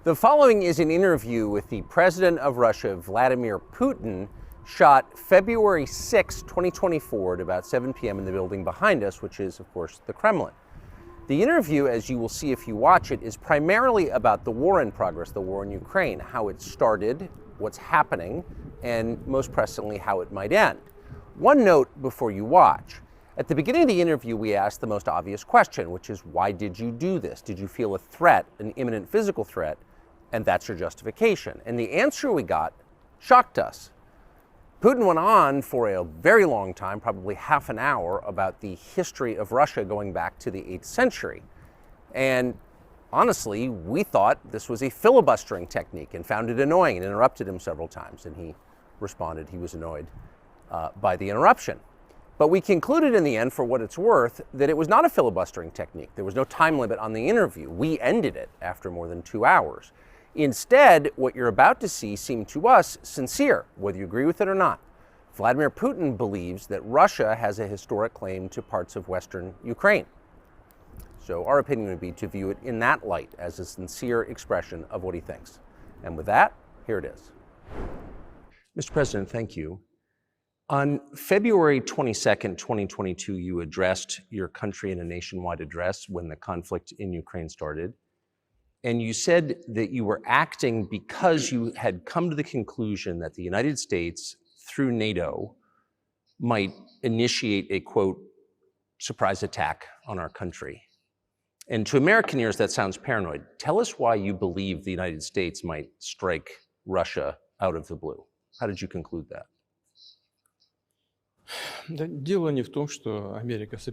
The following is an interview with the President of Russia, Vladimir Putin, shot February 6, 2024 at about 7 p.m. in the building behind us, which is, of course, the Kremlin. The interview, as you will see if you watch it, is primarily about the war in progress, the war in Ukraine, how it started, what's happening, and most pressingly, how it might end. One note before you watch. At the beginning of the interview, we asked the most obvious question, which is, why did you do this? Did you feel a threat, an imminent physical threat? And that's your justification. And the answer we got shocked us. Putin went on for a very long time, probably half an hour, about the history of Russia going back to the 8th century. And honestly, we thought this was a filibustering technique and found it annoying and interrupted him several times. And he responded he was annoyed by the interruption. But we concluded in the end, for what it's worth, that it was not a filibustering technique. There was no time limit on the interview. We ended it after more than 2 hours. Instead, what you're about to see seemed to us sincere, whether you agree with it or not. Vladimir Putin believes that Russia has a historic claim to parts of Western Ukraine. So our opinion would be to view it in that light, as a sincere expression of what he thinks. And with that, here it is. Mr. President, thank you. On February 22nd, 2022, you addressed your country in a nationwide address when the conflict in Ukraine started. And you said that you were acting because you had come to the conclusion that the United States, through NATO, might initiate a, quote, surprise attack on our country. And to American ears, that sounds paranoid. Tell us why you believe the United States might strike Russia out of the blue. How did you conclude that?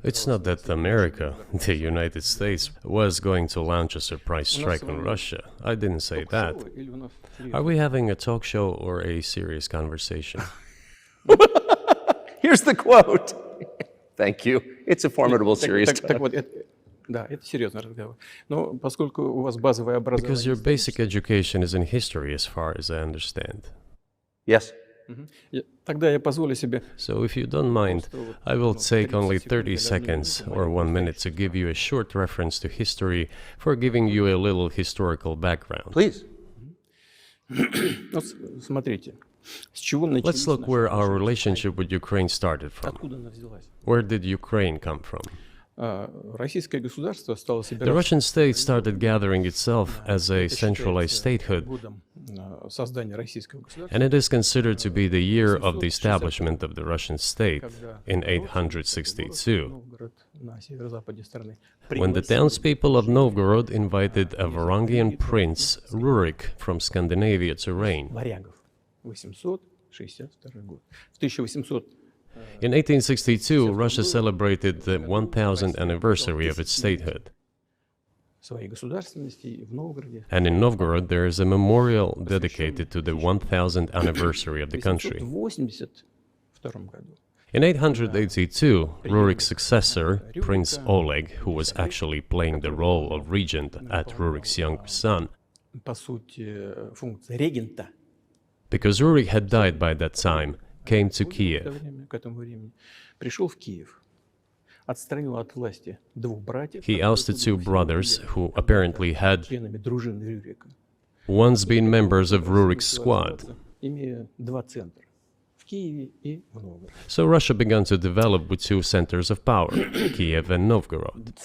It's not that America, the United States, was going to launch a surprise strike on Russia. I didn't say that. Are we having a talk show or a serious conversation? Here's the quote. Thank you. It's a formidable, serious talk. Because your basic education is in history, as far as I understand. Yes. So if you don't mind, I will take only 30 seconds or 1 minute to give you a short reference to history for giving you a little historical background. Please. Let's look where our relationship with Ukraine started from. Where did Ukraine come from? The Russian state started gathering itself as a centralized statehood, and it is considered to be the year of the establishment of the Russian state in 862, when the townspeople of Novgorod invited a Varangian prince, Rurik, from Scandinavia to reign. In 1862, Russia celebrated the 1000th anniversary of its statehood. And in Novgorod, there is a memorial dedicated to the 1000th anniversary of the country. In 882, Rurik's successor, Prince Oleg, who was actually playing the role of regent at Rurik's younger son, because Rurik had died by that time, came to Kiev. He ousted two brothers who apparently had once been members of Rurik's squad. So Russia began to develop with two centers of power, Kiev and Novgorod.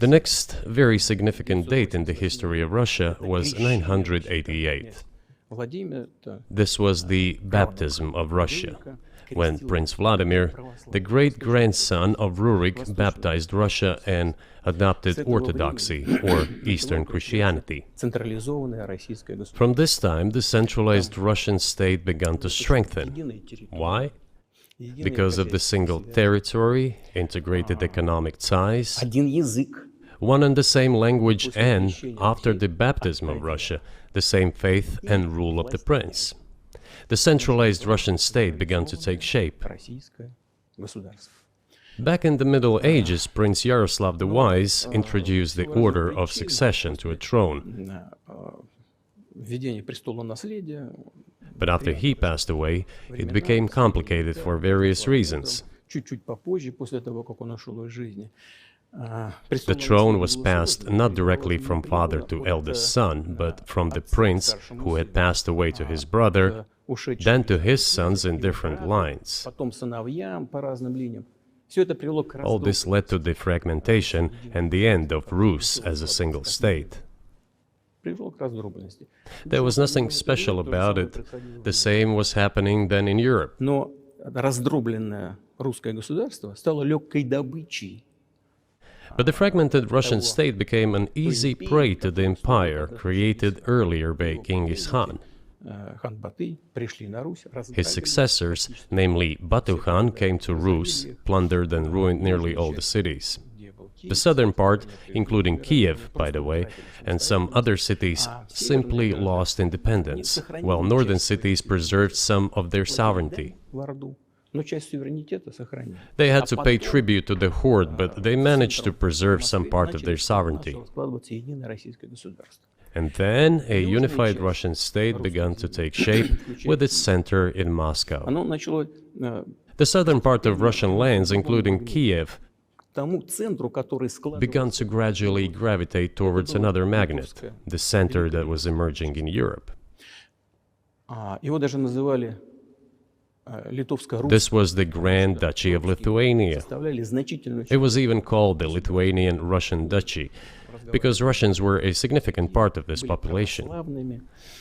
The next very significant date in the history of Russia was 988. This was the baptism of Russia, when Prince Vladimir, the great-grandson of Rurik, baptized Russia and adopted Orthodoxy, or Eastern Christianity. From this time, the centralized Russian state began to strengthen. Why? Because of the single territory, integrated economic ties, one and the same language, and, after the baptism of Russia, the same faith and rule of the prince. The centralized Russian state began to take shape. Back in the Middle Ages, Prince Yaroslav the Wise introduced the order of succession to a throne. But after he passed away, it became complicated for various reasons. The throne was passed not directly from father to eldest son, but from the prince who had passed away to his brother, then to his sons in different lines. All this led to the fragmentation and the end of Rus as a single state. There was nothing special about it. The same was happening then in Europe. But the fragmented Russian state became an easy prey to the empire created earlier by Genghis Khan. His successors, namely Batu Khan, came to Rus, plundered and ruined nearly all the cities. The southern part, including Kiev, by the way, and some other cities, simply lost independence, while northern cities preserved some of their sovereignty. They had to pay tribute to the horde, but they managed to preserve some part of their sovereignty. And then a unified Russian state began to take shape with its center in Moscow. The southern part of Russian lands, including Kiev, began to gradually gravitate towards another magnet, the center that was emerging in Europe. This was the Grand Duchy of Lithuania. It was even called the Lithuanian-Russian Duchy, because Russians were a significant part of this population.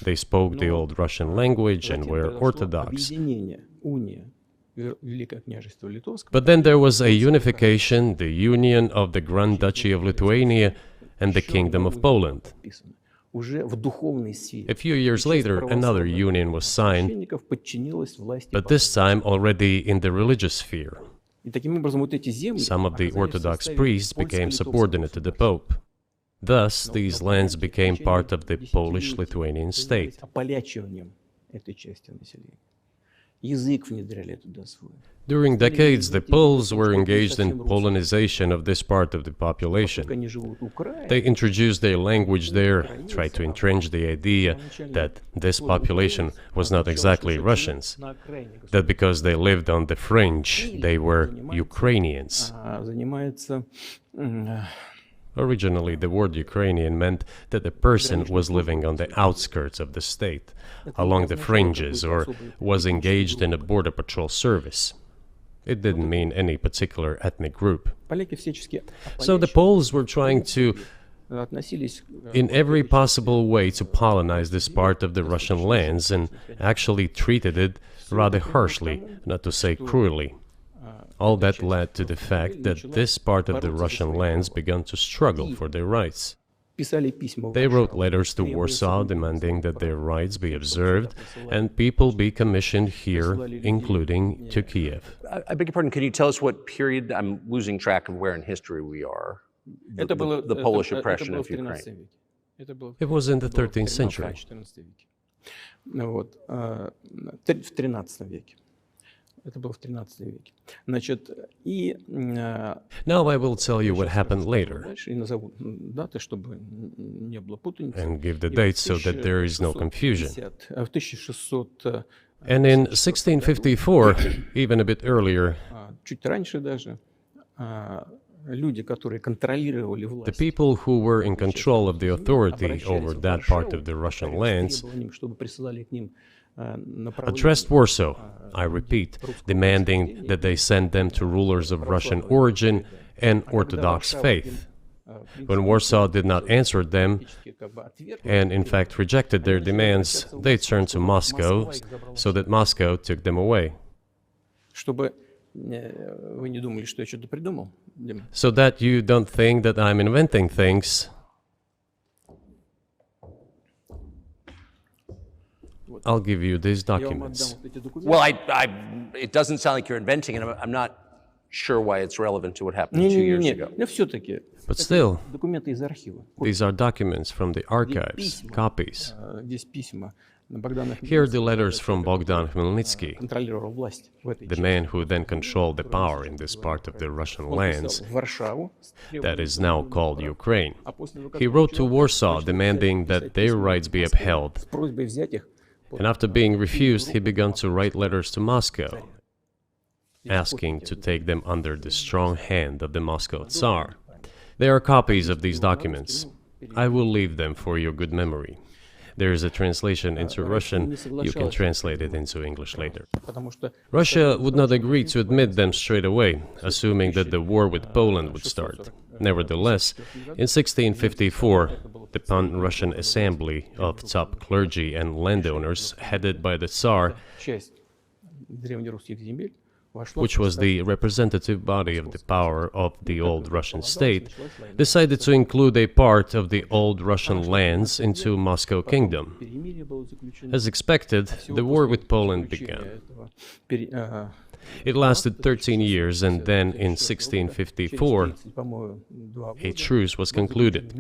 They spoke the old Russian language and were Orthodox. But then there was a unification, the union of the Grand Duchy of Lithuania and the Kingdom of Poland. A few years later, another union was signed, but this time already in the religious sphere. Some of the Orthodox priests became subordinate to the Pope. Thus, these lands became part of the Polish-Lithuanian state. During decades, the Poles were engaged in Polonization of this part of the population. They introduced their language there, tried to entrench the idea that this population was not exactly Russians, that because they lived on the fringe, they were Ukrainians. Originally, the word Ukrainian meant that a person was living on the outskirts of the state, along the fringes, or was engaged in a border patrol service. It didn't mean any particular ethnic group. So the Poles were trying to, in every possible way, to colonize this part of the Russian lands, and actually treated it rather harshly, not to say cruelly. All that led to the fact that this part of the Russian lands began to struggle for their rights. They wrote letters to Warsaw demanding that their rights be observed and people be commissioned here, including to Kiev. I beg your pardon, can you tell us what period? I'm losing track of where in history we are. The Polish oppression of Ukraine. It was in the 13th century. Now I will tell you what happened later and give the dates so that there is no confusion. And in 1654, even a bit earlier, the people who were in control of the authority over that part of the Russian lands addressed Warsaw, I repeat, demanding that they send them to rulers of Russian origin and Orthodox faith. When Warsaw did not answer them, and in fact rejected their demands, they turned to Moscow, so that Moscow took them away. So that you don't think that I'm inventing things, I'll give you these documents. Well, it doesn't sound like you're inventing it. I'm not sure why it's relevant to what happened 2 years ago. But still, these are documents from the archives, copies. Here are the letters from Bogdan Khmelnytsky, the man who then controlled the power in this part of the Russian lands that is now called Ukraine. He wrote to Warsaw demanding that their rights be upheld, and after being refused, he began to write letters to Moscow, asking to take them under the strong hand of the Moscow Tsar. There are copies of these documents. I will leave them for your good memory. There is a translation into Russian. You can translate it into English later. Russia would not agree to admit them straight away, assuming that the war with Poland would start. Nevertheless, in 1654, the Pan-Russian Assembly of top clergy and landowners, headed by the Tsar, which was the representative body of the power of the old Russian state, decided to include a part of the old Russian lands into Moscow Kingdom. As expected, the war with Poland began. It lasted 13 years, and then in 1654, a truce was concluded.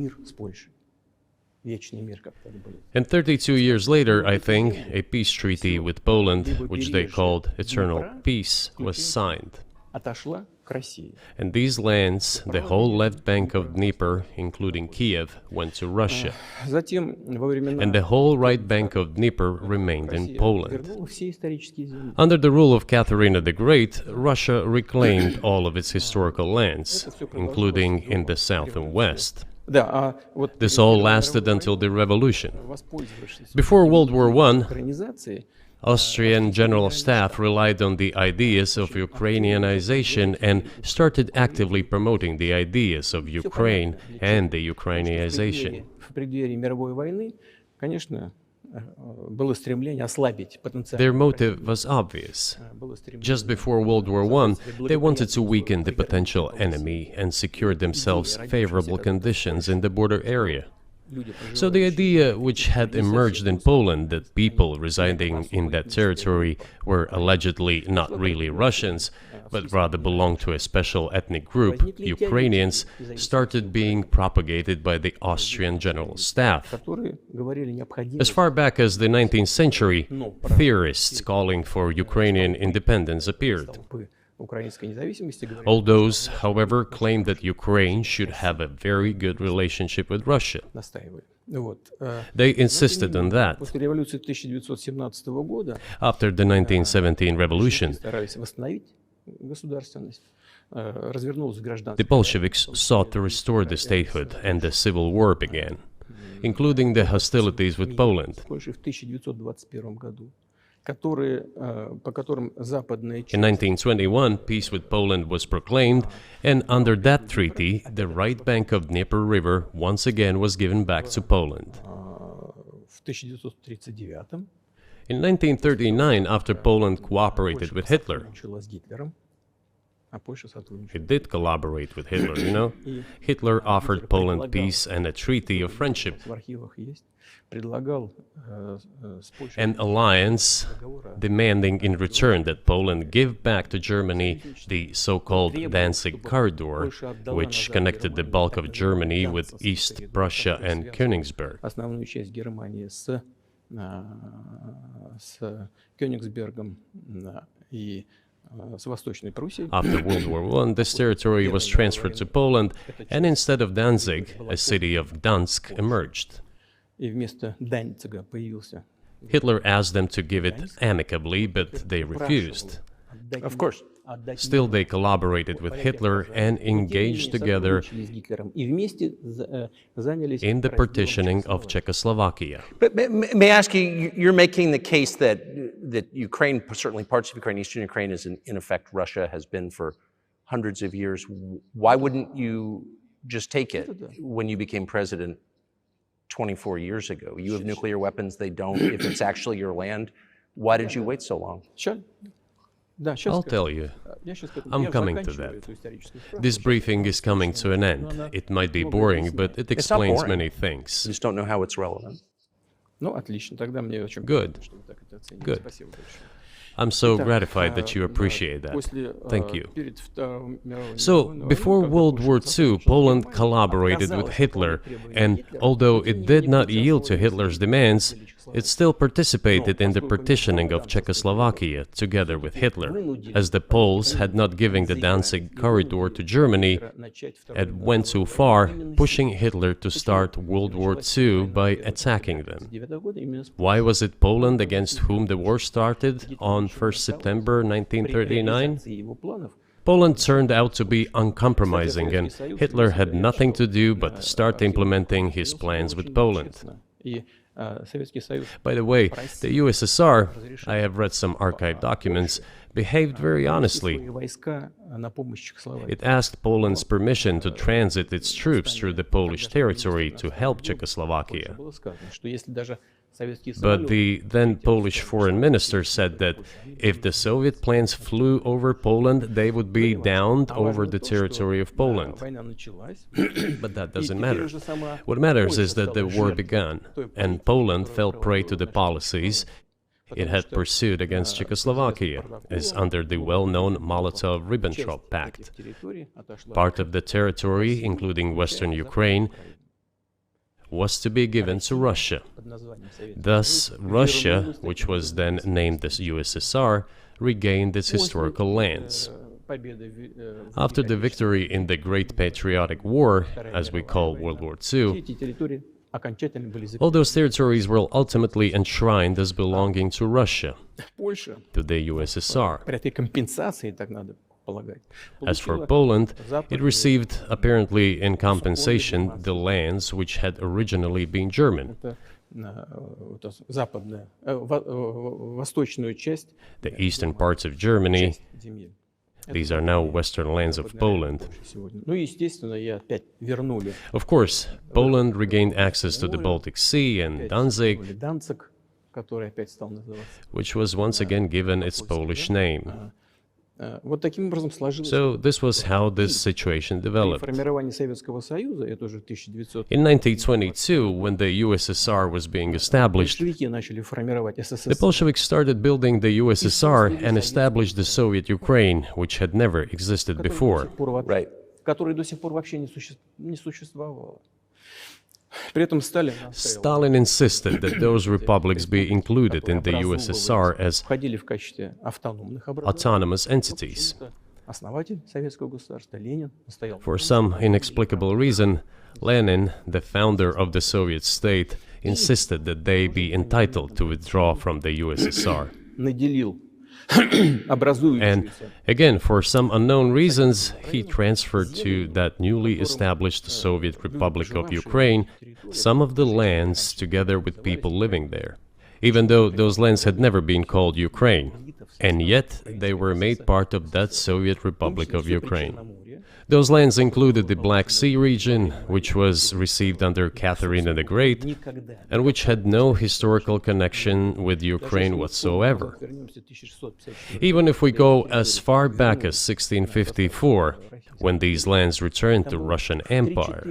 And 32 years later, I think, a peace treaty with Poland, which they called Eternal Peace, was signed. And these lands, the whole left bank of Dnieper, including Kiev, went to Russia. And the whole right bank of Dnieper remained in Poland. Under the rule of Catherine the Great, Russia reclaimed all of its historical lands, including in the south and west. This all lasted until the revolution. Before World War I, Austrian General Staff relied on the ideas of Ukrainianization and started actively promoting the ideas of Ukraine and the Ukrainianization. Their motive was obvious. Just before World War I, they wanted to weaken the potential enemy and secure themselves favorable conditions in the border area. So the idea which had emerged in Poland that people residing in that territory were allegedly not really Russians, but rather belonged to a special ethnic group, Ukrainians, started being propagated by the Austrian General Staff. As far back as the 19th century, theorists calling for Ukrainian independence appeared. All those, however, claimed that Ukraine should have a very good relationship with Russia. They insisted on that. After the 1917 revolution, the Bolsheviks sought to restore the statehood, and the civil war began, including the hostilities with Poland. In 1921, peace with Poland was proclaimed, and under that treaty, the right bank of Dnieper River once again was given back to Poland. In 1939, after Poland cooperated with Hitler, it did collaborate with Hitler, you know? Hitler offered Poland peace and a treaty of friendship. An alliance demanding in return that Poland give back to Germany the so-called Danzig corridor, which connected the bulk of Germany with East Prussia and Königsberg. After World War I, this territory was transferred to Poland, and instead of Danzig, a city of Gdansk emerged. Hitler asked them to give it amicably, but they refused. Of course. Still, they collaborated with Hitler and engaged together in the partitioning of Czechoslovakia. But may I ask you, you're making the case that Ukraine, certainly parts of Ukraine, Eastern Ukraine, is in effect Russia, has been for hundreds of years. Why wouldn't you just take it when you became president 24 years ago? You have nuclear weapons, they don't. If it's actually your land, why did you wait so long? Sure. I'll tell you. I'm coming to that. This briefing is coming to an end. It might be boring, but it explains many things. I just don't know how it's relevant. Good. Good. I'm so gratified that you appreciate that. Thank you. So, before World War II, Poland collaborated with Hitler, and although it did not yield to Hitler's demands, it still participated in the partitioning of Czechoslovakia together with Hitler, as the Poles had not given the Danzig corridor to Germany and went too far, pushing Hitler to start World War II by attacking them. Why was it Poland against whom the war started on 1st September 1939? Poland turned out to be uncompromising, and Hitler had nothing to do but start implementing his plans with Poland. By the way, the USSR, I have read some archive documents, behaved very honestly. It asked Poland's permission to transit its troops through the Polish territory to help Czechoslovakia. But the then Polish foreign minister said that if the Soviet planes flew over Poland, they would be downed over the territory of Poland. But that doesn't matter. What matters is that the war began, and Poland fell prey to the policies it had pursued against Czechoslovakia, as under the well-known Molotov-Ribbentrop Pact. Part of the territory, including western Ukraine, was to be given to Russia. Thus, Russia, which was then named the USSR, regained its historical lands. After the victory in the Great Patriotic War, as we call World War II, all those territories were ultimately enshrined as belonging to Russia, to the USSR. As for Poland, it received, apparently in compensation, the lands which had originally been German. The eastern parts of Germany, these are now western lands of Poland. Of course, Poland regained access to the Baltic Sea and Danzig, which was once again given its Polish name. So this was how this situation developed. In 1922, when the USSR was being established, the Bolsheviks started building the USSR and established the Soviet Ukraine, which had never existed before. Right. Stalin insisted that those republics be included in the USSR as autonomous entities. For some inexplicable reason, Lenin, the founder of the Soviet state, insisted that they be entitled to withdraw from the USSR. And again, for some unknown reasons, he transferred to that newly established Soviet Republic of Ukraine some of the lands together with people living there, even though those lands had never been called Ukraine, and yet they were made part of that Soviet Republic of Ukraine. Those lands included the Black Sea region, which was received under Catherine the Great, and which had no historical connection with Ukraine whatsoever. Even if we go as far back as 1654, when these lands returned to Russian Empire,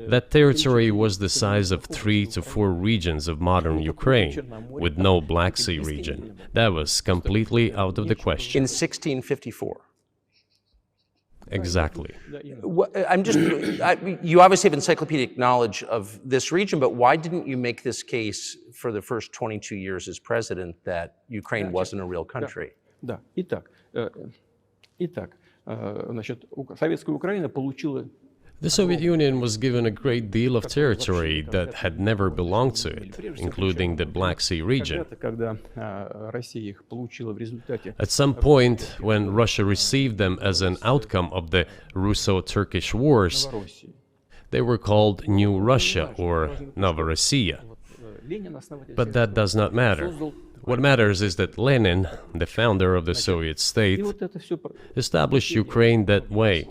that territory was the size of 3 to 4 regions of modern Ukraine, with no Black Sea region. That was completely out of the question. In 1654. Exactly. You obviously have encyclopedic knowledge of this region, but why didn't you make this case for the first 22 years as president that Ukraine wasn't a real country? The Soviet Union was given a great deal of territory that had never belonged to it, including the Black Sea region. At some point, when Russia received them as an outcome of the Russo-Turkish Wars, they were called New Russia or Novorossiya. But that does not matter. What matters is that Lenin, the founder of the Soviet state, established Ukraine that way.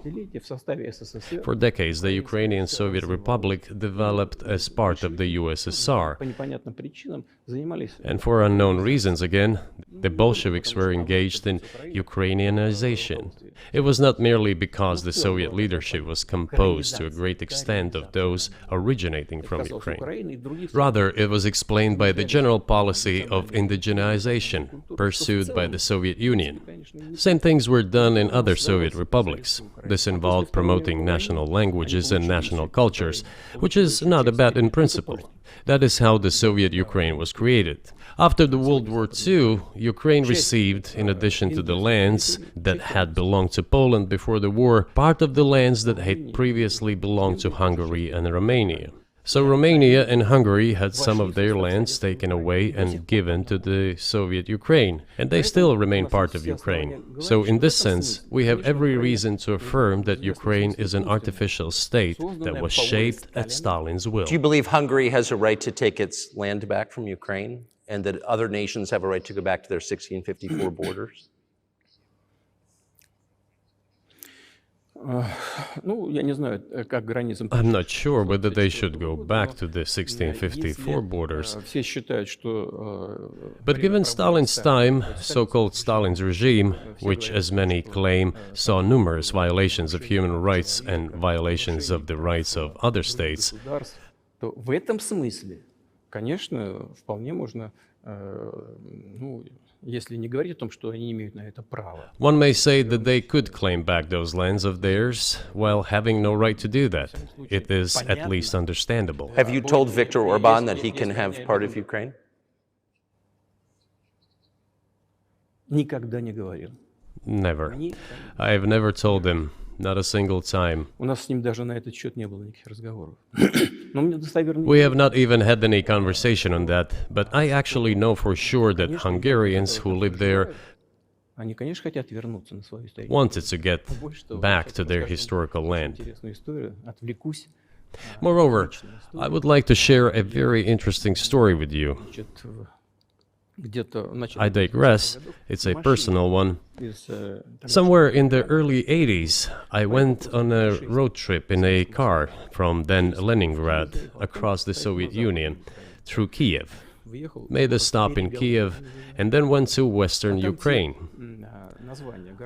For decades, the Ukrainian Soviet Republic developed as part of the USSR. And for unknown reasons, again, the Bolsheviks were engaged in Ukrainianization. It was not merely because the Soviet leadership was composed to a great extent of those originating from Ukraine. Rather, it was explained by the general policy of indigenization pursued by the Soviet Union. Same things were done in other Soviet republics. This involved promoting national languages and national cultures, which is not a bad in principle. That is how the Soviet Ukraine was created. After the World War II, Ukraine received, in addition to the lands that had belonged to Poland before the war, part of the lands that had previously belonged to Hungary and Romania. So Romania and Hungary had some of their lands taken away and given to the Soviet Ukraine, and they still remain part of Ukraine. So in this sense, we have every reason to affirm that Ukraine is an artificial state that was shaped at Stalin's will. Do you believe Hungary has a right to take its land back from Ukraine, and that other nations have a right to go back to their 1654 borders? I'm not sure whether they should go back to the 1654 borders. But given Stalin's time, so-called Stalin's regime, which as many claim saw numerous violations of human rights and violations of the rights of other states, one may say that they could claim back those lands of theirs while having no right to do that. It is at least understandable. Have you told Viktor Orban that he can have part of Ukraine? Never. I have never told him, not a single time. We have not even had any conversation on that, but I actually know for sure that Hungarians who live there wanted to get back to their historical land. Moreover, I would like to share a very interesting story with you. I digress, it's a personal one. Somewhere in the early 80s, I went on a road trip in a car from then Leningrad across the Soviet Union through Kiev. Made a stop in Kiev and then went to western Ukraine.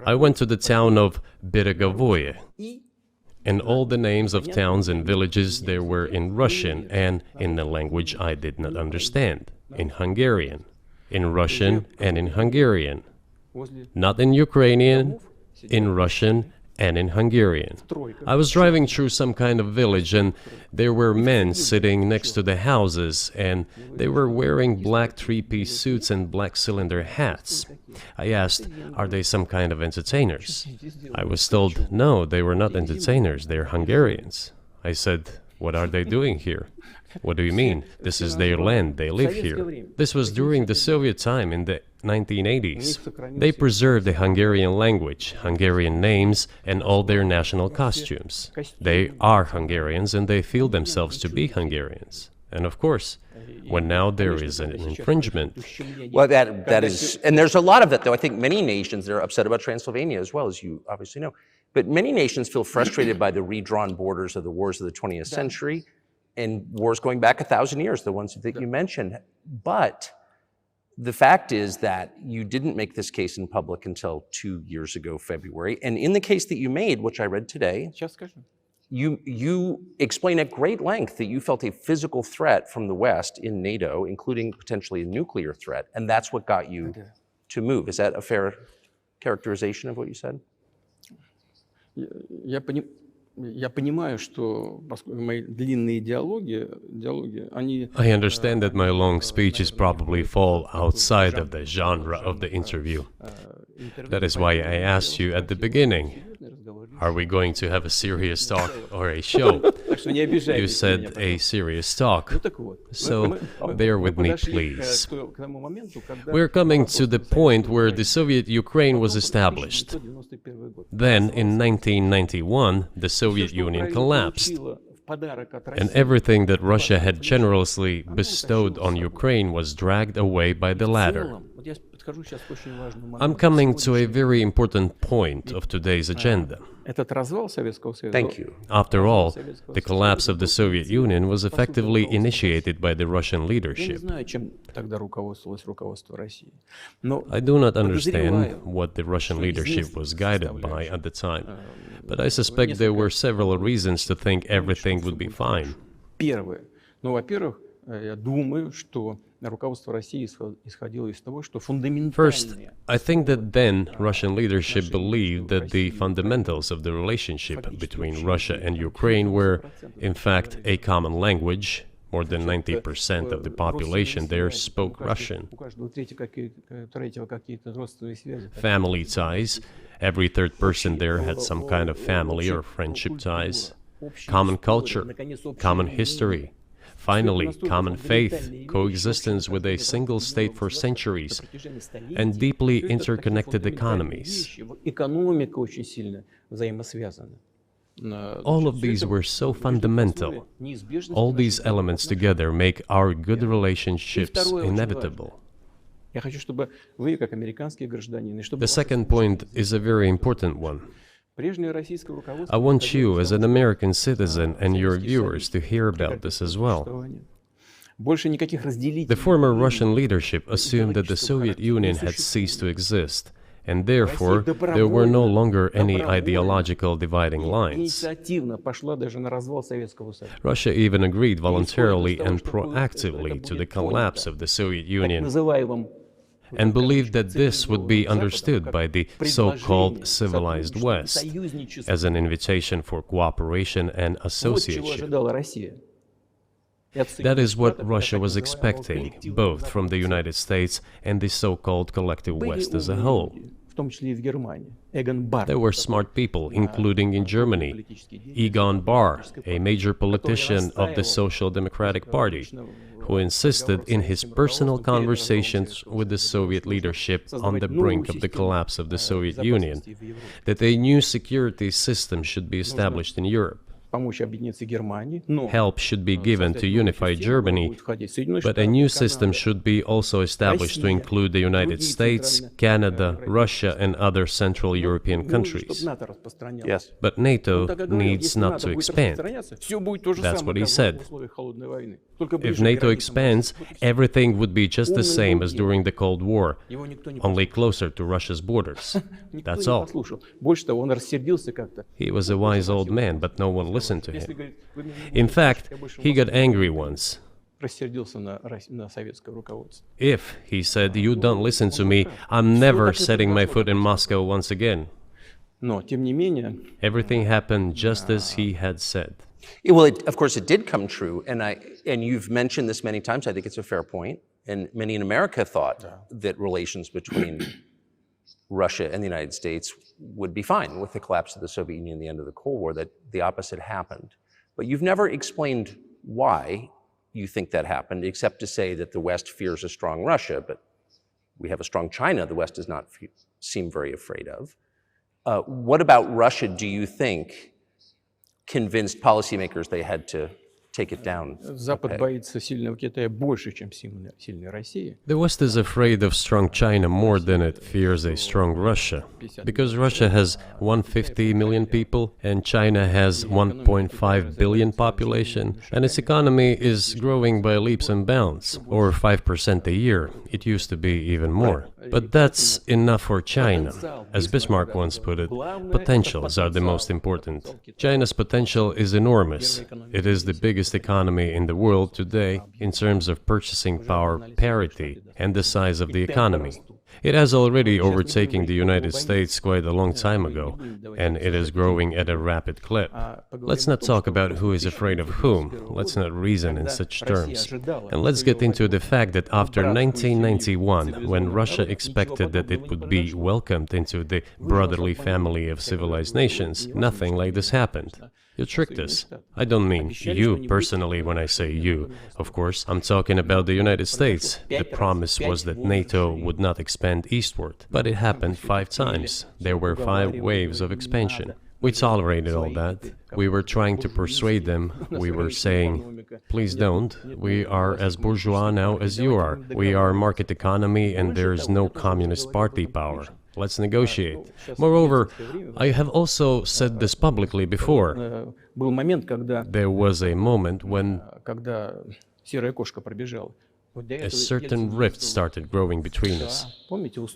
I went to the town of Beregovoye, and all the names of towns and villages there were in Russian and in a language I did not understand, in Hungarian. In Russian and in Hungarian. Not in Ukrainian, in Russian and in Hungarian. I was driving through some kind of village and there were men sitting next to the houses and they were wearing black three-piece suits and black cylinder hats. I asked, are they some kind of entertainers? I was told, no, they were not entertainers, they're Hungarians. I said, what are they doing here? What do you mean? This is their land, they live here. This was during the Soviet time in the 1980s. They preserved the Hungarian language, Hungarian names, and all their national costumes. They are Hungarians and they feel themselves to be Hungarians. And of course, when now there is an infringement... Well, that is... And there's a lot of that, though. I think many nations are upset about Transylvania as well, as you obviously know. But many nations feel frustrated by the redrawn borders of the wars of the 20th century. And wars going back 1,000 years, the ones that you mentioned. But the fact is that you didn't make this case in public until 2 years ago, February. And in the case that you made, which I read today, you explain at great length that you felt a physical threat from the West in NATO, including potentially a nuclear threat. And that's what got you to move. Is that a fair characterization of what you said? I understand that my long speeches probably fall outside of the genre of the interview. That is why I asked you at the beginning, are we going to have a serious talk or a show? You said a serious talk, so bear with me, please. We're coming to the point where the Soviet Ukraine was established. Then, in 1991, the Soviet Union collapsed, and everything that Russia had generously bestowed on Ukraine was dragged away by the latter. I'm coming to a very important point of today's agenda. Thank you. After all, the collapse of the Soviet Union was effectively initiated by the Russian leadership. I do not understand what the Russian leadership was guided by at the time, but I suspect there were several reasons to think everything would be fine. First, I think that then Russian leadership believed that the fundamentals of the relationship between Russia and Ukraine were, in fact, a common language. More than 90% of the population there spoke Russian. Family ties. Every third person there had some kind of family or friendship ties. Common culture, common history, Finally, common faith, coexistence with a single state for centuries, and deeply interconnected economies. All of these were so fundamental. All these elements together make our good relationships inevitable. The second point is a very important one. I want you, as an American citizen, and your viewers to hear about this as well. The former Russian leadership assumed that the Soviet Union had ceased to exist, and therefore there were no longer any ideological dividing lines. Russia even agreed voluntarily and proactively to the collapse of the Soviet Union, and believed that this would be understood by the so-called civilized West as an invitation for cooperation and association. That is what Russia was expecting, both from the United States and the so-called collective West as a whole. There were smart people, including in Germany, Egon Bahr, a major politician of the Social Democratic Party, who insisted in his personal conversations with the Soviet leadership on the brink of the collapse of the Soviet Union that a new security system should be established in Europe. Help should be given to unify Germany, but a new system should be also established to include the United States, Canada, Russia, and other Central European countries. Yes. But NATO needs not to expand. That's what he said. If NATO expands, everything would be just the same as during the Cold War, only closer to Russia's borders. That's all. He was a wise old man, but no one listened to him. In fact, he got angry once. If, he said, you don't listen to me, I'm never setting my foot in Moscow once again. Everything happened just as he had said. Well, of course, it did come true, and you've mentioned this many times. I think it's a fair point, and many in America thought that relations between Russia and the United States would be fine with the collapse of the Soviet Union and the end of the Cold War, that the opposite happened. But you've never explained why you think that happened, except to say that the West fears a strong Russia, but we have a strong China the West does not seem very afraid of. What about Russia, do you think, convinced policymakers they had to take it down? The West is afraid of strong China more than it fears a strong Russia, because Russia has 150 million people and China has 1.5 billion population, and its economy is growing by leaps and bounds, or 5% a year. It used to be even more. But that's enough for China. As Bismarck once put it, potentials are the most important. China's potential is enormous. It is the biggest economy in the world today in terms of purchasing power parity and the size of the economy. It has already overtaken the United States quite a long time ago, and it is growing at a rapid clip. Let's not talk about who is afraid of whom. Let's not reason in such terms. And let's get into the fact that after 1991, when Russia expected that it would be welcomed into the brotherly family of civilized nations, nothing like this happened. You tricked us. I don't mean you personally when I say you. Of course, I'm talking about the United States. The promise was that NATO would not expand eastward, but it happened 5 times. There were 5 waves of expansion. We tolerated all that. We were trying to persuade them. We were saying, please don't. We are as bourgeois now as you are. We are market economy and there is no communist party power. Let's negotiate. Moreover, I have also said this publicly before. There was a moment when a certain rift started growing between us.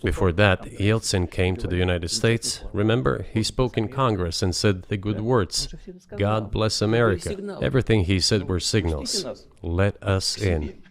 Before that, Yeltsin came to the United States. Remember, he spoke in Congress and said the good words, God bless America. Everything he said were signals. Let us in.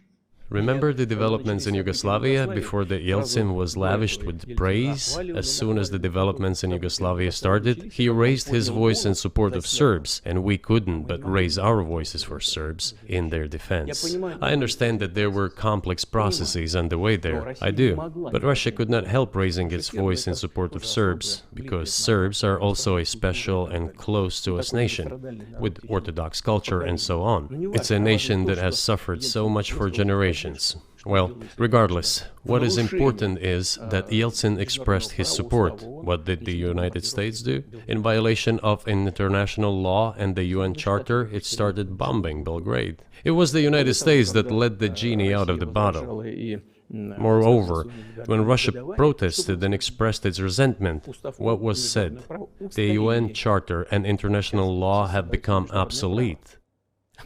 Remember the developments in Yugoslavia before the Yeltsin was lavished with praise? As soon as the developments in Yugoslavia started, he raised his voice in support of Serbs, and we couldn't but raise our voices for Serbs in their defense. I understand that there were complex processes underway there, I do, but Russia could not help raising its voice in support of Serbs, because Serbs are also a special and close to us nation, with Orthodox culture and so on. It's a nation that has suffered so much for generations. Well, regardless, what is important is that Yeltsin expressed his support. What did the United States do? In violation of international law and the UN Charter, it started bombing Belgrade. It was the United States that let the genie out of the bottle. Moreover, when Russia protested and expressed its resentment, what was said? The UN Charter and international law have become obsolete.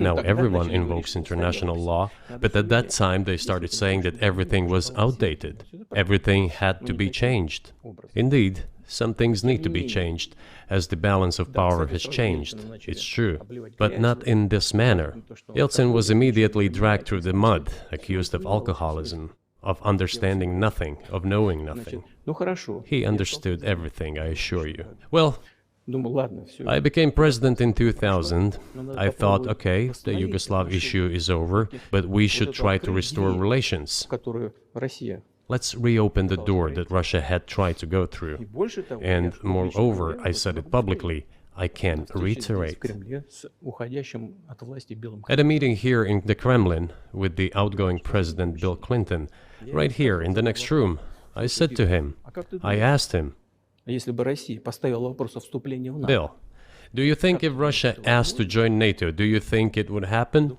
Now everyone invokes international law, but at that time they started saying that everything was outdated. Everything had to be changed. Indeed, some things need to be changed, as the balance of power has changed. It's true, but not in this manner. Yeltsin was immediately dragged through the mud, accused of alcoholism, of understanding nothing, of knowing nothing. He understood everything, I assure you. Well, I became president in 2000. I thought, okay, the Yugoslav issue is over, but we should try to restore relations. Let's reopen the door that Russia had tried to go through. And moreover, I said it publicly, I can reiterate. At a meeting here in the Kremlin with the outgoing President Bill Clinton, right here in the next room, I said to him, I asked him, Bill, do you think if Russia asked to join NATO, do you think it would happen?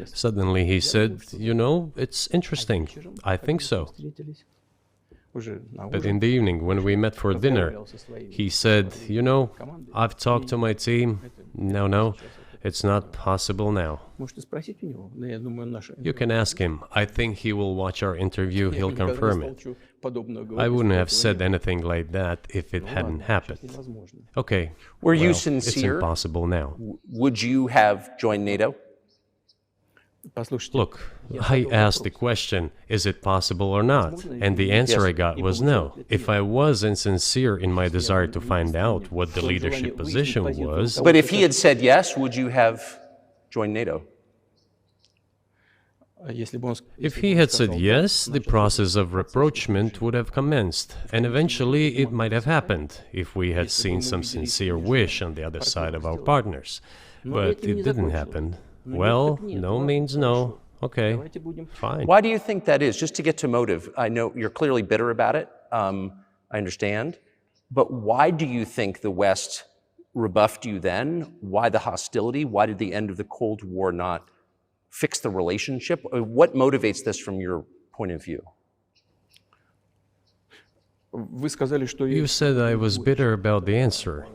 Suddenly he said, you know, it's interesting. I think so. But in the evening, when we met for dinner, he said, you know, I've talked to my team. No, it's not possible now. You can ask him. I think he will watch our interview. He'll confirm it. I wouldn't have said anything like that if it hadn't happened. Okay. Were you sincere? It's impossible now. Would you have joined NATO? Look, I asked the question, is it possible or not? And the answer I got was no. If I was insincere in my desire to find out what the leadership position was... But if he had said yes, would you have joined NATO? If he had said yes, the process of rapprochement would have commenced, and eventually it might have happened, if we had seen some sincere wish on the other side of our partners. But it didn't happen. Well, no means no. Okay, fine. Why do you think that is? Just to get to motive, I know you're clearly bitter about it, I understand, but why do you think the West rebuffed you then? Why the hostility? Why did the end of the Cold War not fix the relationship? What motivates this from your point of view? You said I was bitter about the answer.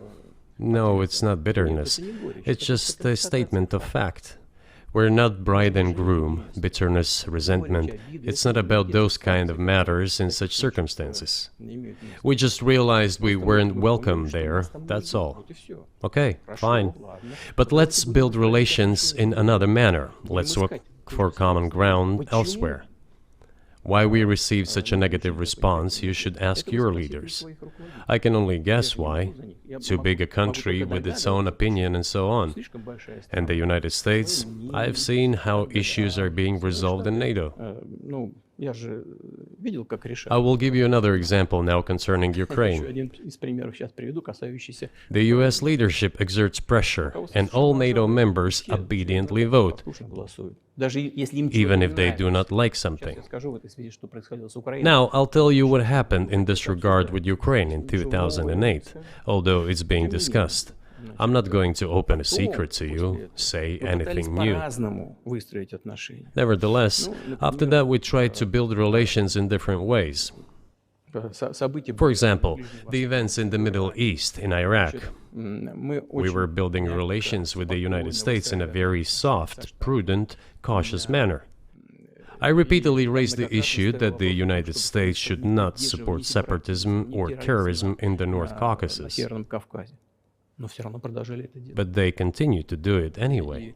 No, it's not bitterness. It's just a statement of fact. We're not bride and groom, bitterness, resentment. It's not about those kind of matters in such circumstances. We just realized we weren't welcome there, that's all. Okay, fine. But let's build relations in another manner. Let's look for common ground elsewhere. Why we received such a negative response, you should ask your leaders. I can only guess why. Too big a country with its own opinion and so on. And the United States, I've seen how issues are being resolved in NATO. I will give you another example now concerning Ukraine. The US leadership exerts pressure, and all NATO members obediently vote, even if they do not like something. Now, I'll tell you what happened in this regard with Ukraine in 2008, although it's being discussed. I'm not going to open a secret to you, say anything new. Nevertheless, after that we tried to build relations in different ways. For example, the events in the Middle East, in Iraq. We were building relations with the United States in a very soft, prudent, cautious manner. I repeatedly raised the issue that the United States should not support separatism or terrorism in the North Caucasus. But they continue to do it anyway.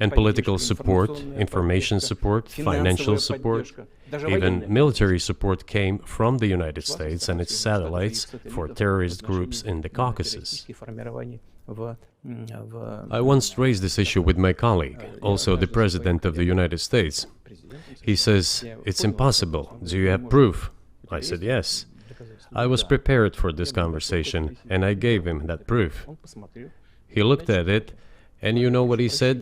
and political support, information support, financial support, even military support came from the United States and its satellites for terrorist groups in the Caucasus. I once raised this issue with my colleague, also the President of the United States. He says, "It's impossible. Do you have proof?" I said, "Yes." I was prepared for this conversation, and I gave him that proof. He looked at it, and you know what he said?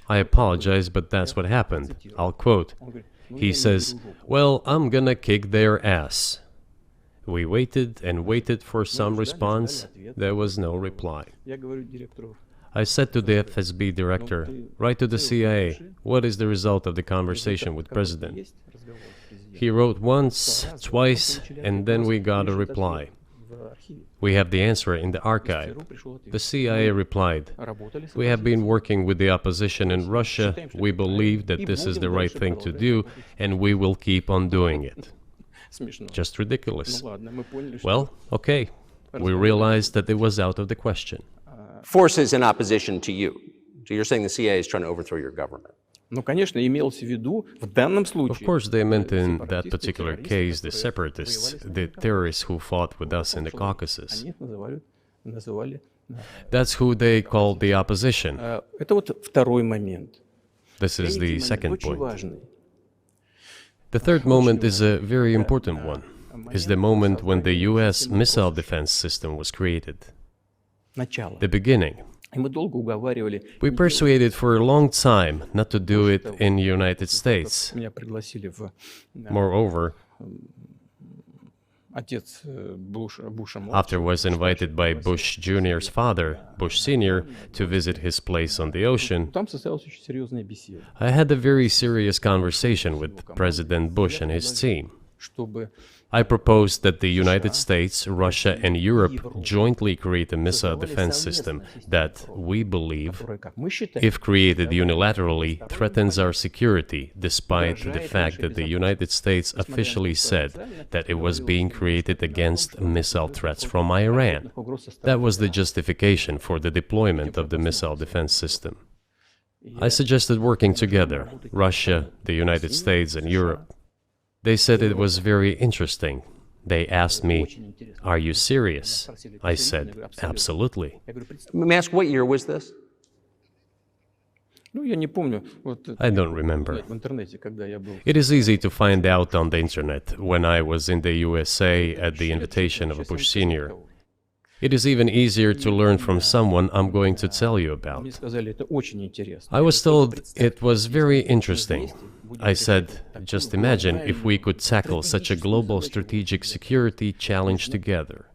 "I apologize, but that's what happened." I'll quote. He says, "Well, I'm gonna kick their ass." We waited and waited for some response. There was no reply. I said to the FSB director, "Write to the CIA, what is the result of the conversation with President?" He wrote once, twice, and then we got a reply. We have the answer in the archive. The CIA replied, "We have been working with the opposition in Russia. We believe that this is the right thing to do, and we will keep on doing it." Just ridiculous. Well, okay. We realized that it was out of the question. Forces in opposition to you. So you're saying the CIA is trying to overthrow your government? Of course, they meant in that particular case the separatists, the terrorists who fought with us in the Caucasus. That's who they called the opposition. This is the second point. The third moment is a very important one, is the moment when the US missile defense system was created. The beginning. We persuaded for a long time not to do it in the United States. Moreover, after was invited by Bush Jr.'s father, Bush Sr., to visit his place on the ocean, I had a very serious conversation with President Bush and his team. I proposed that the United States, Russia, and Europe jointly create a missile defense system that, we believe, if created unilaterally, threatens our security, despite the fact that the United States officially said that it was being created against missile threats from Iran. That was the justification for the deployment of the missile defense system. I suggested working together, Russia, the United States, and Europe. They said it was very interesting. They asked me, "Are you serious?" I said, "Absolutely." Let me ask, what year was this? I don't remember. It is easy to find out on the internet when I was in the USA at the invitation of Bush Sr. It is even easier to learn from someone I'm going to tell you about. I was told it was very interesting. I said, just imagine if we could tackle such a global strategic security challenge together.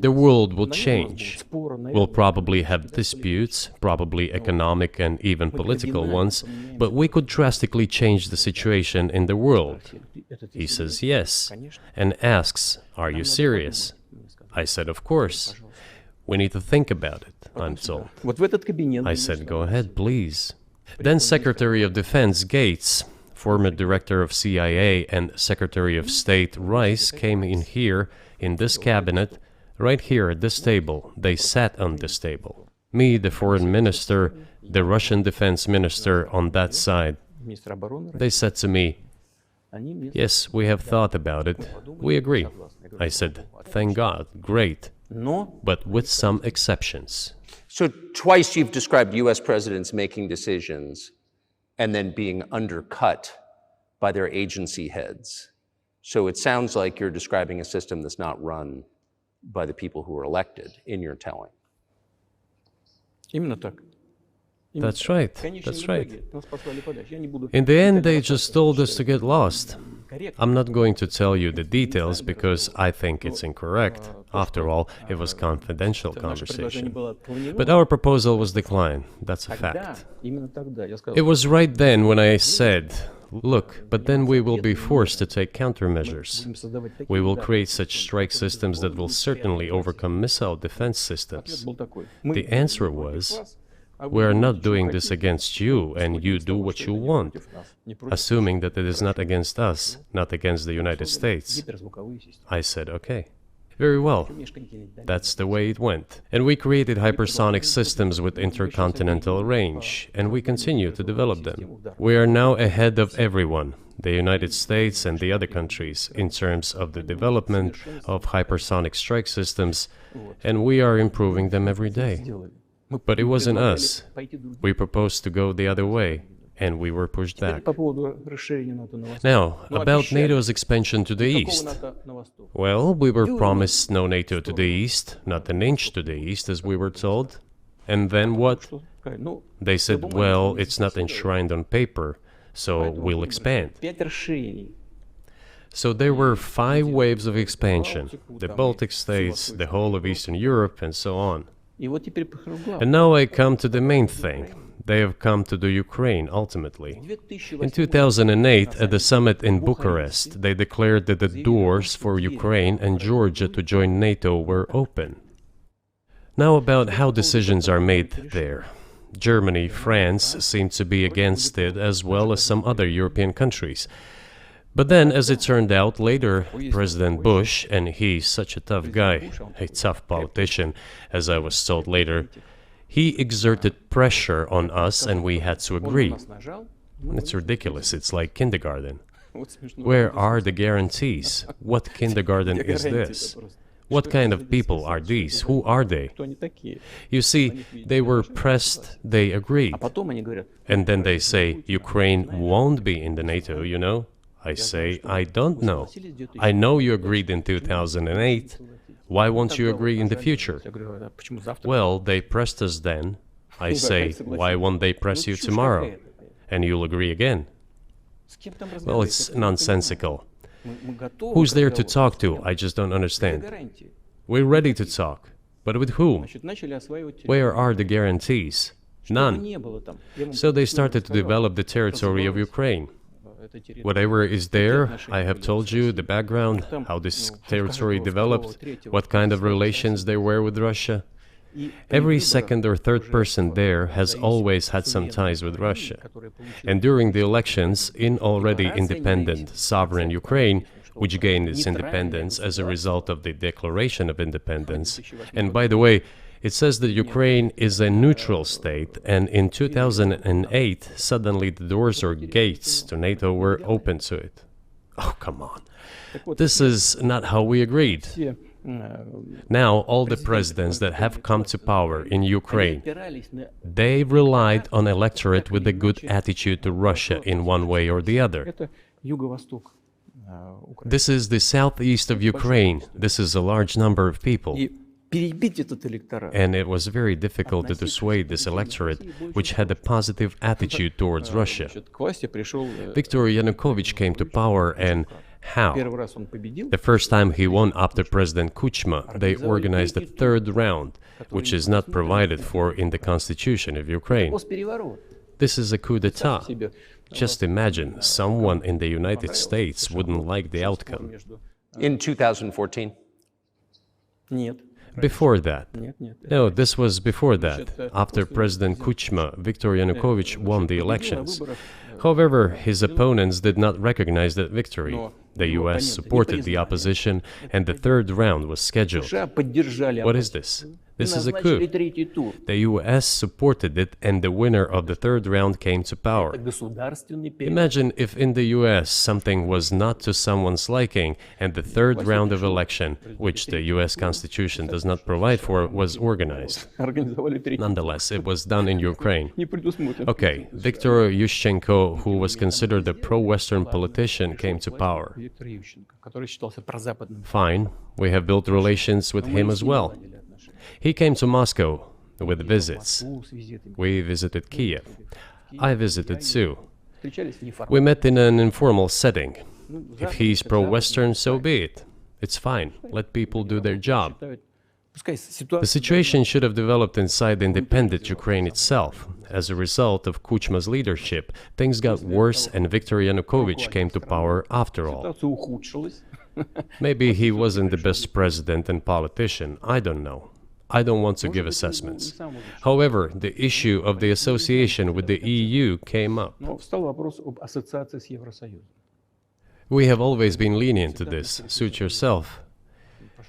The world will change. We'll probably have disputes, probably economic and even political ones, but we could drastically change the situation in the world. He says yes, and asks, "Are you serious?" I said, "Of course. We need to think about it," I'm told. I said, "Go ahead, please." Then Secretary of Defense Gates, former director of CIA, and Secretary of State Rice came in here, in this cabinet, right here at this table. They sat on this table. Me, the foreign minister, the Russian defense minister on that side. They said to me, "Yes, we have thought about it. We agree." I said, "Thank God, great, but with some exceptions." So twice you've described US presidents making decisions and then being undercut by their agency heads. So it sounds like you're describing a system that's not run by the people who are elected, in your telling. That's right, that's right. In the end, they just told us to get lost. I'm not going to tell you the details because I think it's incorrect. After all, it was confidential conversation. But our proposal was declined. That's a fact. It was right then when I said, "Look, but then we will be forced to take countermeasures. We will create such strike systems that will certainly overcome missile defense systems." The answer was, "We are not doing this against you, and you do what you want," assuming that it is not against us, not against the United States. I said, "Okay." Very well. That's the way it went. And we created hypersonic systems with intercontinental range, and we continue to develop them. We are now ahead of everyone, the United States and the other countries, in terms of the development of hypersonic strike systems, and we are improving them every day. But it wasn't us. We proposed to go the other way, and we were pushed back. Now, about NATO's expansion to the east. Well, we were promised no NATO to the east, not an inch to the east, as we were told. And then what? They said, well, it's not enshrined on paper, so we'll expand. So there were 5 waves of expansion, the Baltic states, the whole of Eastern Europe, and so on. And now I come to the main thing. They have come to the Ukraine, ultimately. In 2008, at the summit in Bucharest, they declared that the doors for Ukraine and Georgia to join NATO were open. Now about how decisions are made there. Germany, France seem to be against it, as well as some other European countries. But then, as it turned out later, President Bush, and he's such a tough guy, a tough politician, as I was told later, he exerted pressure on us and we had to agree. It's ridiculous, it's like kindergarten. Where are the guarantees? What kindergarten is this? What kind of people are these? Who are they? You see, they were pressed, they agreed. And then they say, Ukraine won't be in the NATO, you know? I say, I don't know. I know you agreed in 2008. Why won't you agree in the future? Well, they pressed us then. I say, why won't they press you tomorrow? And you'll agree again. Well, it's nonsensical. Who's there to talk to? I just don't understand. We're ready to talk. But with whom? Where are the guarantees? None. So they started to develop the territory of Ukraine. Whatever is there, I have told you the background, how this territory developed, what kind of relations there were with Russia. Every second or third person there has always had some ties with Russia. And during the elections, in already independent, sovereign Ukraine, which gained its independence as a result of the Declaration of Independence, and by the way, it says that Ukraine is a neutral state, and in 2008, suddenly the doors or gates to NATO were open to it. Oh, come on. This is not how we agreed. Now, all the presidents that have come to power in Ukraine, they relied on electorate with a good attitude to Russia in one way or the other. This is the southeast of Ukraine. This is a large number of people. And it was very difficult to dissuade this electorate, which had a positive attitude towards Russia. Viktor Yanukovych came to power, and how? The first time he won after President Kuchma, they organized a third round, which is not provided for in the constitution of Ukraine. This is a coup d'etat. Just imagine, someone in the United States wouldn't like the outcome. In 2014? Before that. No, this was before that. After President Kuchma, Viktor Yanukovych won the elections. However, his opponents did not recognize that victory. The US supported the opposition, and the third round was scheduled. What is this? This is a coup. The US supported it, and the winner of the third round came to power. Imagine if in the US something was not to someone's liking, and the third round of election, which the US Constitution does not provide for, was organized. Nonetheless, it was done in Ukraine. Okay, Viktor Yushchenko, who was considered a pro-Western politician, came to power. Fine, we have built relations with him as well. He came to Moscow with visits. We visited Kiev. I visited too. We met in an informal setting. If he's pro-Western, so be it. It's fine. Let people do their job. The situation should have developed inside the independent Ukraine itself. As a result of Kuchma's leadership, things got worse and Viktor Yanukovych came to power after all. Maybe he wasn't the best president and politician, I don't know. I don't want to give assessments. However, the issue of the association with the EU came up. We have always been lenient to this. Suit yourself.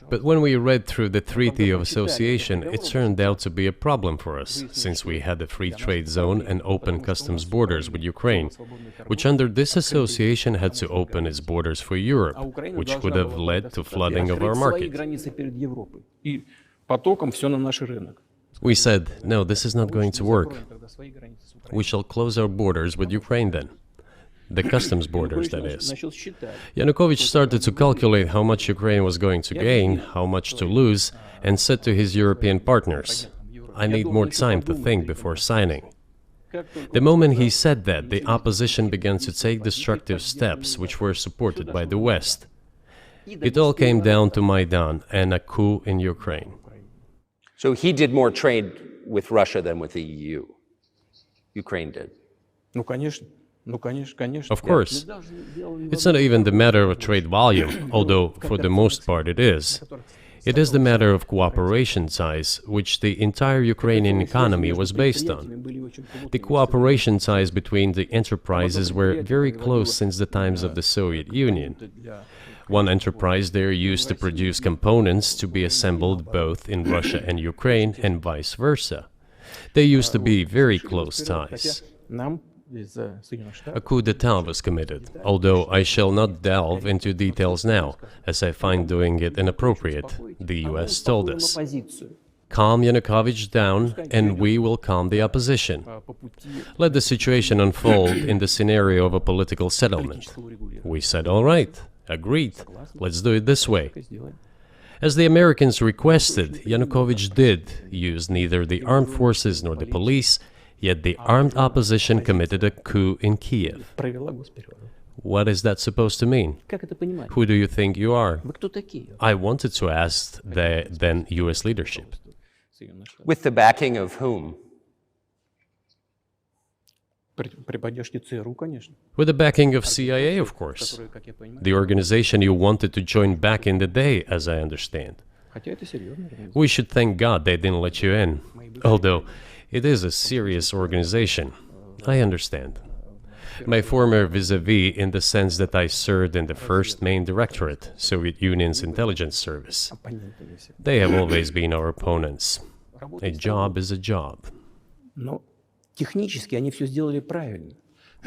But when we read through the Treaty of Association, it turned out to be a problem for us, since we had a free trade zone and open customs borders with Ukraine, which under this association had to open its borders for Europe, which would have led to flooding of our market. We said, no, this is not going to work. We shall close our borders with Ukraine then. The customs borders, that is. Yanukovych started to calculate how much Ukraine was going to gain, how much to lose, and said to his European partners, I need more time to think before signing. The moment he said that, the opposition began to take destructive steps which were supported by the West. It all came down to Maidan and a coup in Ukraine. So he did more trade with Russia than with the EU. Ukraine did. Of course. It's not even the matter of trade volume, although for the most part it is. It is the matter of cooperation ties, which the entire Ukrainian economy was based on. The cooperation ties between the enterprises were very close since the times of the Soviet Union. One enterprise there used to produce components to be assembled both in Russia and Ukraine, and vice versa. They used to be very close ties. A coup d'etat was committed, although I shall not delve into details now, as I find doing it inappropriate, the US told us. Calm Yanukovych down, and we will calm the opposition. Let the situation unfold in the scenario of a political settlement. We said, all right, agreed, let's do it this way. As the Americans requested, Yanukovych did use neither the armed forces nor the police, yet the armed opposition committed a coup in Kiev. What is that supposed to mean? Who do you think you are? I wanted to ask the then US leadership. With the backing of whom? With the backing of CIA, of course. The organization you wanted to join back in the day, as I understand. We should thank God they didn't let you in. Although, it is a serious organization. I understand. My former vis-a-vis in the sense that I served in the first main directorate, Soviet Union's intelligence service. They have always been our opponents. A job is a job.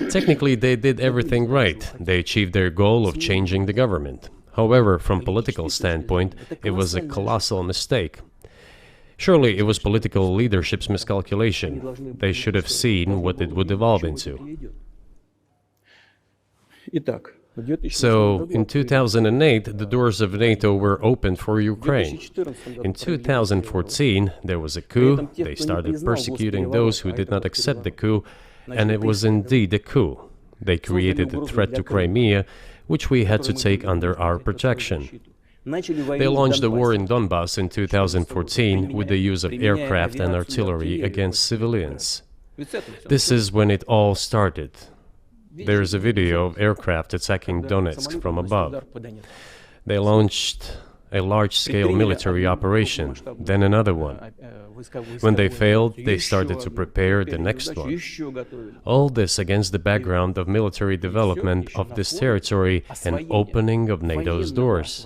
Technically, they did everything right. They achieved their goal of changing the government. However, from political standpoint, it was a colossal mistake. Surely it was political leadership's miscalculation. They should have seen what it would evolve into. So, in 2008, the doors of NATO were opened for Ukraine. In 2014, there was a coup. They started persecuting those who did not accept the coup, and it was indeed a coup. They created a threat to Crimea, which we had to take under our protection. They launched a war in Donbass in 2014 with the use of aircraft and artillery against civilians. This is when it all started. There is a video of aircraft attacking Donetsk from above. They launched a large-scale military operation, then another one. When they failed, they started to prepare the next one. All this against the background of military development of this territory and opening of NATO's doors.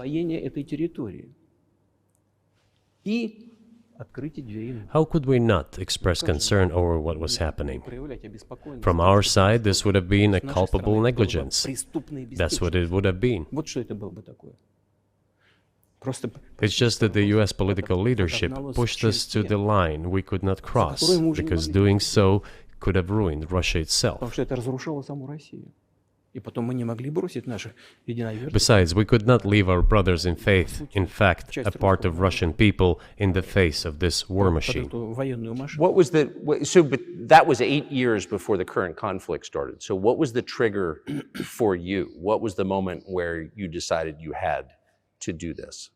How could we not express concern over what was happening? From our side, this would have been a culpable negligence. That's what it would have been. It's just that the US political leadership pushed us to the line we could not cross, because doing so could have ruined Russia itself. Besides, we could not leave our brothers in faith, in fact, a part of Russian people, in the face of this war machine. But that was 8 years before the current conflict started. So what was the trigger for you? What was the moment where you decided you had to do this?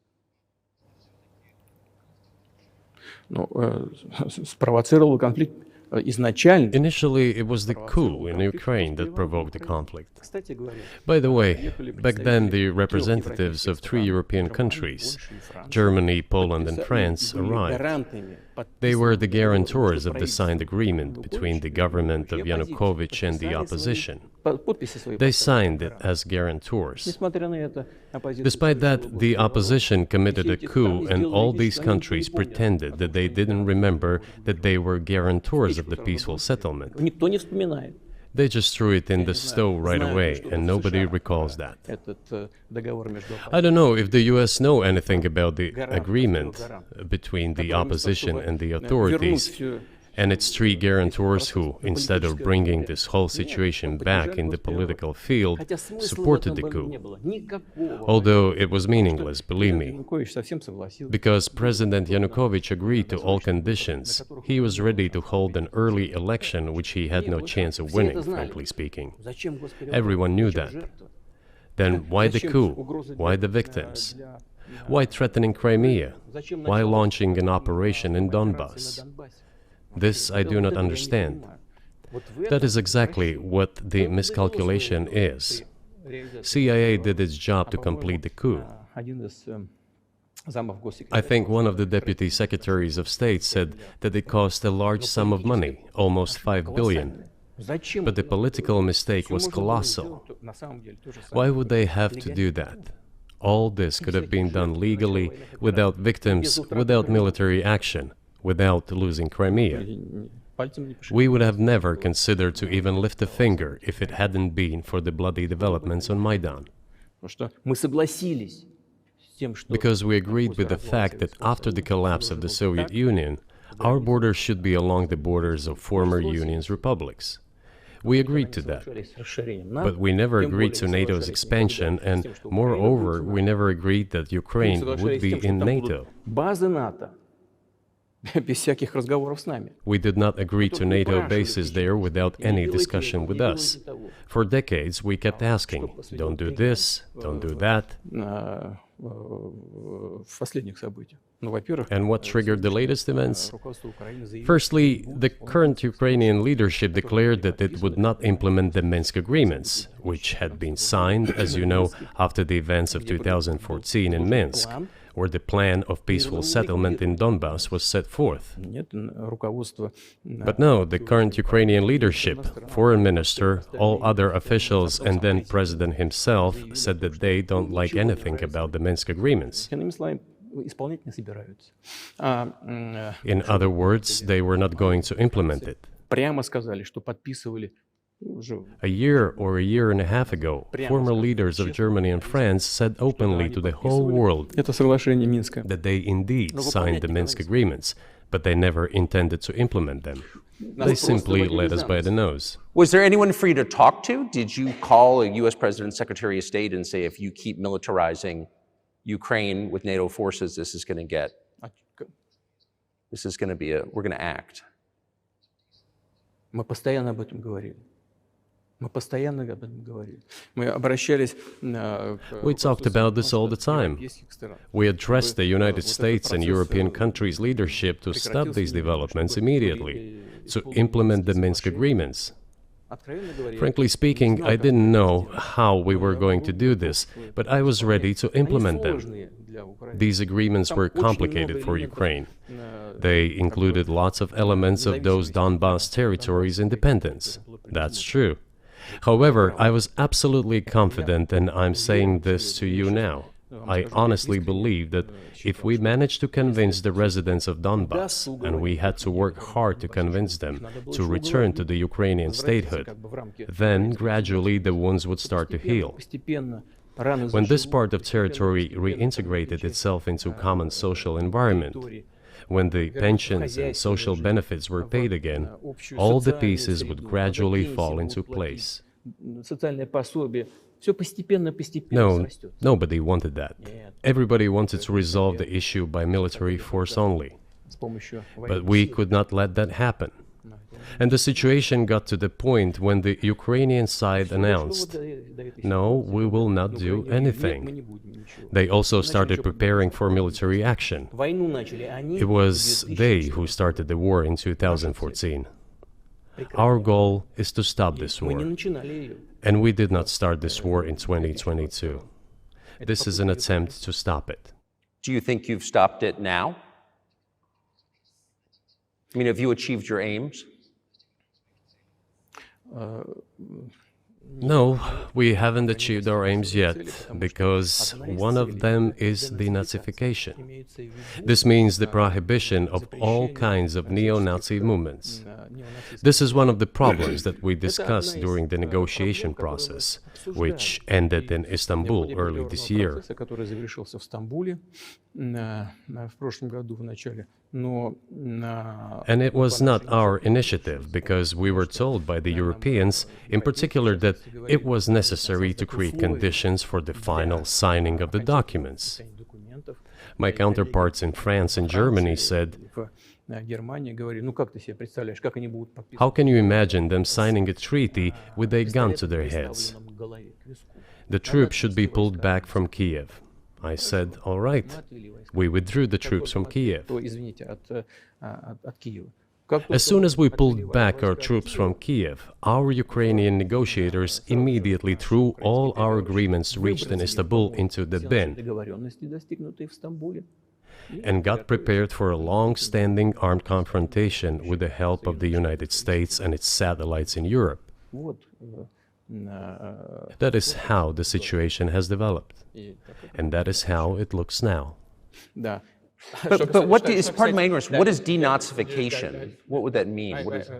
Initially, it was the coup in Ukraine that provoked the conflict. By the way, back then the representatives of 3 European countries, Germany, Poland and France, arrived. They were the guarantors of the signed agreement between the government of Yanukovych and the opposition. They signed it as guarantors. Despite that, the opposition committed a coup, and all these countries pretended that they didn't remember that they were guarantors of the peaceful settlement. They just threw it in the stove right away, and nobody recalls that. I don't know if the US know anything about the agreement between the opposition and the authorities, and its three guarantors who, instead of bringing this whole situation back in the political field, supported the coup. Although it was meaningless, believe me, because President Yanukovych agreed to all conditions. He was ready to hold an early election, which he had no chance of winning, frankly speaking. Everyone knew that. Then why the coup? Why the victims? Why threatening Crimea? Why launching an operation in Donbass? This I do not understand. That is exactly what the miscalculation is. CIA did its job to complete the coup. I think one of the deputy secretaries of state said that it cost a large sum of money, almost 5 billion. But the political mistake was colossal. Why would they have to do that? All this could have been done legally, without victims, without military action, without losing Crimea. We would have never considered to even lift a finger if it hadn't been for the bloody developments on Maidan. Because we agreed with the fact that after the collapse of the Soviet Union, our borders should be along the borders of former Union's republics. We agreed to that. But we never agreed to NATO's expansion, and moreover, we never agreed that Ukraine would be in NATO. We did not agree to NATO bases there without any discussion with us. For decades, we kept asking, don't do this, don't do that. And what triggered the latest events? Firstly, the current Ukrainian leadership declared that it would not implement the Minsk agreements, which had been signed, as you know, after the events of 2014 in Minsk, where the plan of peaceful settlement in Donbass was set forth. But no, the current Ukrainian leadership, foreign minister, all other officials, and then president himself said that they don't like anything about the Minsk agreements. In other words, they were not going to implement it. A year or a year and a half ago, former leaders of Germany and France said openly to the whole world that they indeed signed the Minsk agreements, but they never intended to implement them. They simply led us by the nose. Was there anyone for you to talk to? Did you call a U.S. President, Secretary of State and say, if you keep militarizing Ukraine with NATO forces, this is going to be we're going to act? We talked about this all the time. We addressed the United States and European countries' leadership to stop these developments immediately, to implement the Minsk agreements. Frankly speaking, I didn't know how we were going to do this, but I was ready to implement them. These agreements were complicated for Ukraine. They included lots of elements of those Donbass territories' independence. That's true. However, I was absolutely confident, and I'm saying this to you now. I honestly believe that if we managed to convince the residents of Donbass, and we had to work hard to convince them to return to the Ukrainian statehood, then gradually the wounds would start to heal. When this part of territory reintegrated itself into common social environment, when the pensions and social benefits were paid again, all the pieces would gradually fall into place. No, nobody wanted that. Everybody wanted to resolve the issue by military force only. But we could not let that happen. And the situation got to the point when the Ukrainian side announced, no, we will not do anything. They also started preparing for military action. It was they who started the war in 2014. Our goal is to stop this war. And we did not start this war in 2022. This is an attempt to stop it. Do you think you've stopped it now? I mean, have you achieved your aims? No, we haven't achieved our aims yet, because one of them is denazification. This means the prohibition of all kinds of neo-Nazi movements. This is one of the problems that we discussed during the negotiation process, which ended in Istanbul early this year. And it was not our initiative, because we were told by the Europeans, in particular, that it was necessary to create conditions for the final signing of the documents. My counterparts in France and Germany said, "How can you imagine them signing a treaty with a gun to their heads? The troops should be pulled back from Kiev." I said, "All right." We withdrew the troops from Kiev. As soon as we pulled back our troops from Kiev, our Ukrainian negotiators immediately threw all our agreements reached in Istanbul into the bin and got prepared for a long-standing armed confrontation with the help of the United States and its satellites in Europe. That is how the situation has developed, and that is how it looks now. But what is, pardon my ignorance, what is denazification? What would that mean? What is...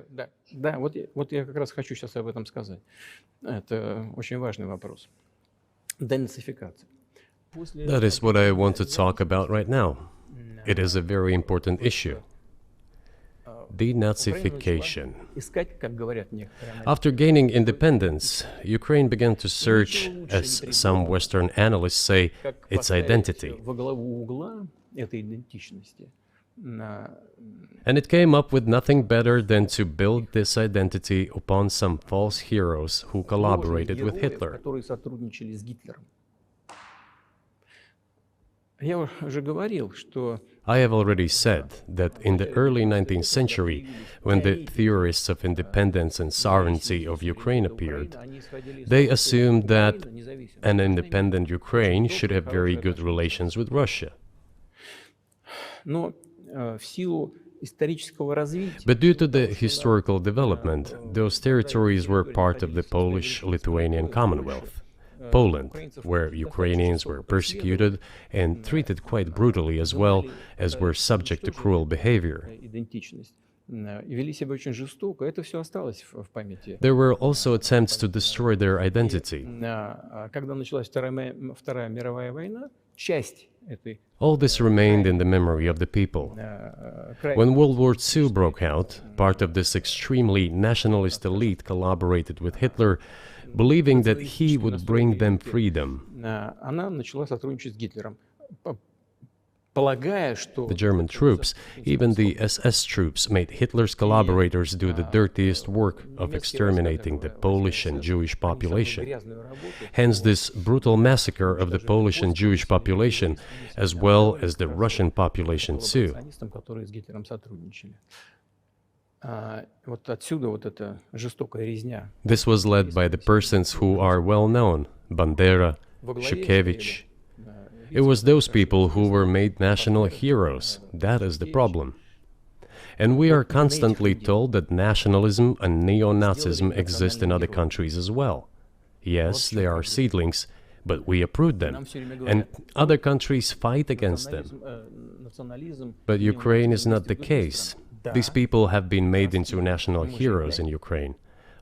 Да, вот я как раз хочу сейчас об этом сказать. Это очень важный вопрос. Денацификация. That is what I want to talk about right now. It is a very important issue. Denazification. After gaining independence, Ukraine began to search, as some Western analysts say, its identity. And it came up with nothing better than to build this identity upon some false heroes who collaborated with Hitler. I have already said that in the early 19th century, when the theorists of independence and sovereignty of Ukraine appeared, they assumed that an independent Ukraine should have very good relations with Russia. But due to the historical development, those territories were part of the Polish-Lithuanian Commonwealth. Poland, where Ukrainians were persecuted and treated quite brutally, as well as were subject to cruel behavior. There were also attempts to destroy their identity. All this remained in the memory of the people. When World War II broke out, part of this extremely nationalist elite collaborated with Hitler, believing that he would bring them freedom. The German troops, even the SS troops, made Hitler's collaborators do the dirtiest work of exterminating the Polish and Jewish population. Hence this brutal massacre of the Polish and Jewish population, as well as the Russian population too. This was led by the persons who are well known, Bandera, Shukevich. It was those people who were made national heroes. That is the problem. And we are constantly told that nationalism and neo-Nazism exist in other countries as well. Yes, they are seedlings, but we uproot them, and other countries fight against them. But Ukraine is not the case. These people have been made into national heroes in Ukraine.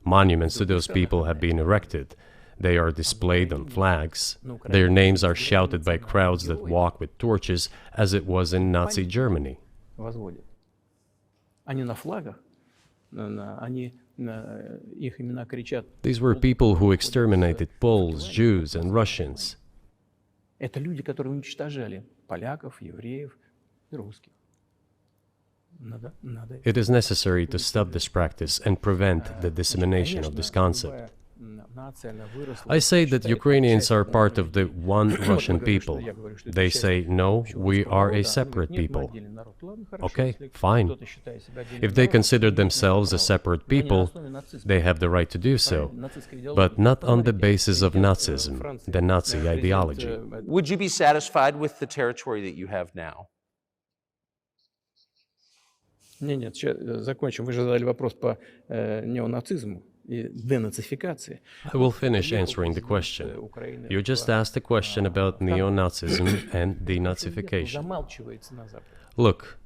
Monuments to those people have been erected. They are displayed on flags. Their names are shouted by crowds that walk with torches, as it was in Nazi Germany. These were people who exterminated Poles, Jews, and Russians. It is necessary to stop this practice and prevent the dissemination of this concept. I say that Ukrainians are part of the one Russian people. They say, no, we are a separate people. Okay, fine. If they consider themselves a separate people, they have the right to do so, but not on the basis of Nazism, the Nazi ideology. Would you be satisfied with the territory that you have now? Нет, закончим. Вы же задали вопрос по неонацизму. денацификации. I will finish answering the question. You just asked a question about neo-Nazism and denazification. Замалчивается на Западе. Look,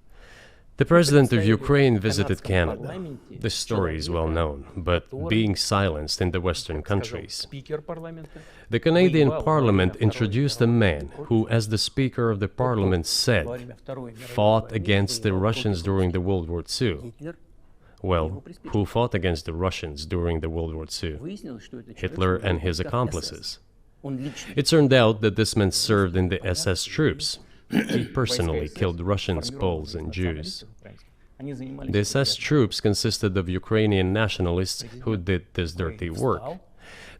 the president of Ukraine visited Canada. The story is well known, but being silenced in the Western countries. Спикер парламента. The Canadian Parliament introduced a man who, as the Speaker of the Parliament said, fought against the Russians during the World War II. Well, who fought against the Russians during the World War II? Hitler and his accomplices. It turned out that this man served in the SS troops. He personally killed Russians, Poles, and Jews. The SS troops consisted of Ukrainian nationalists who did this dirty work.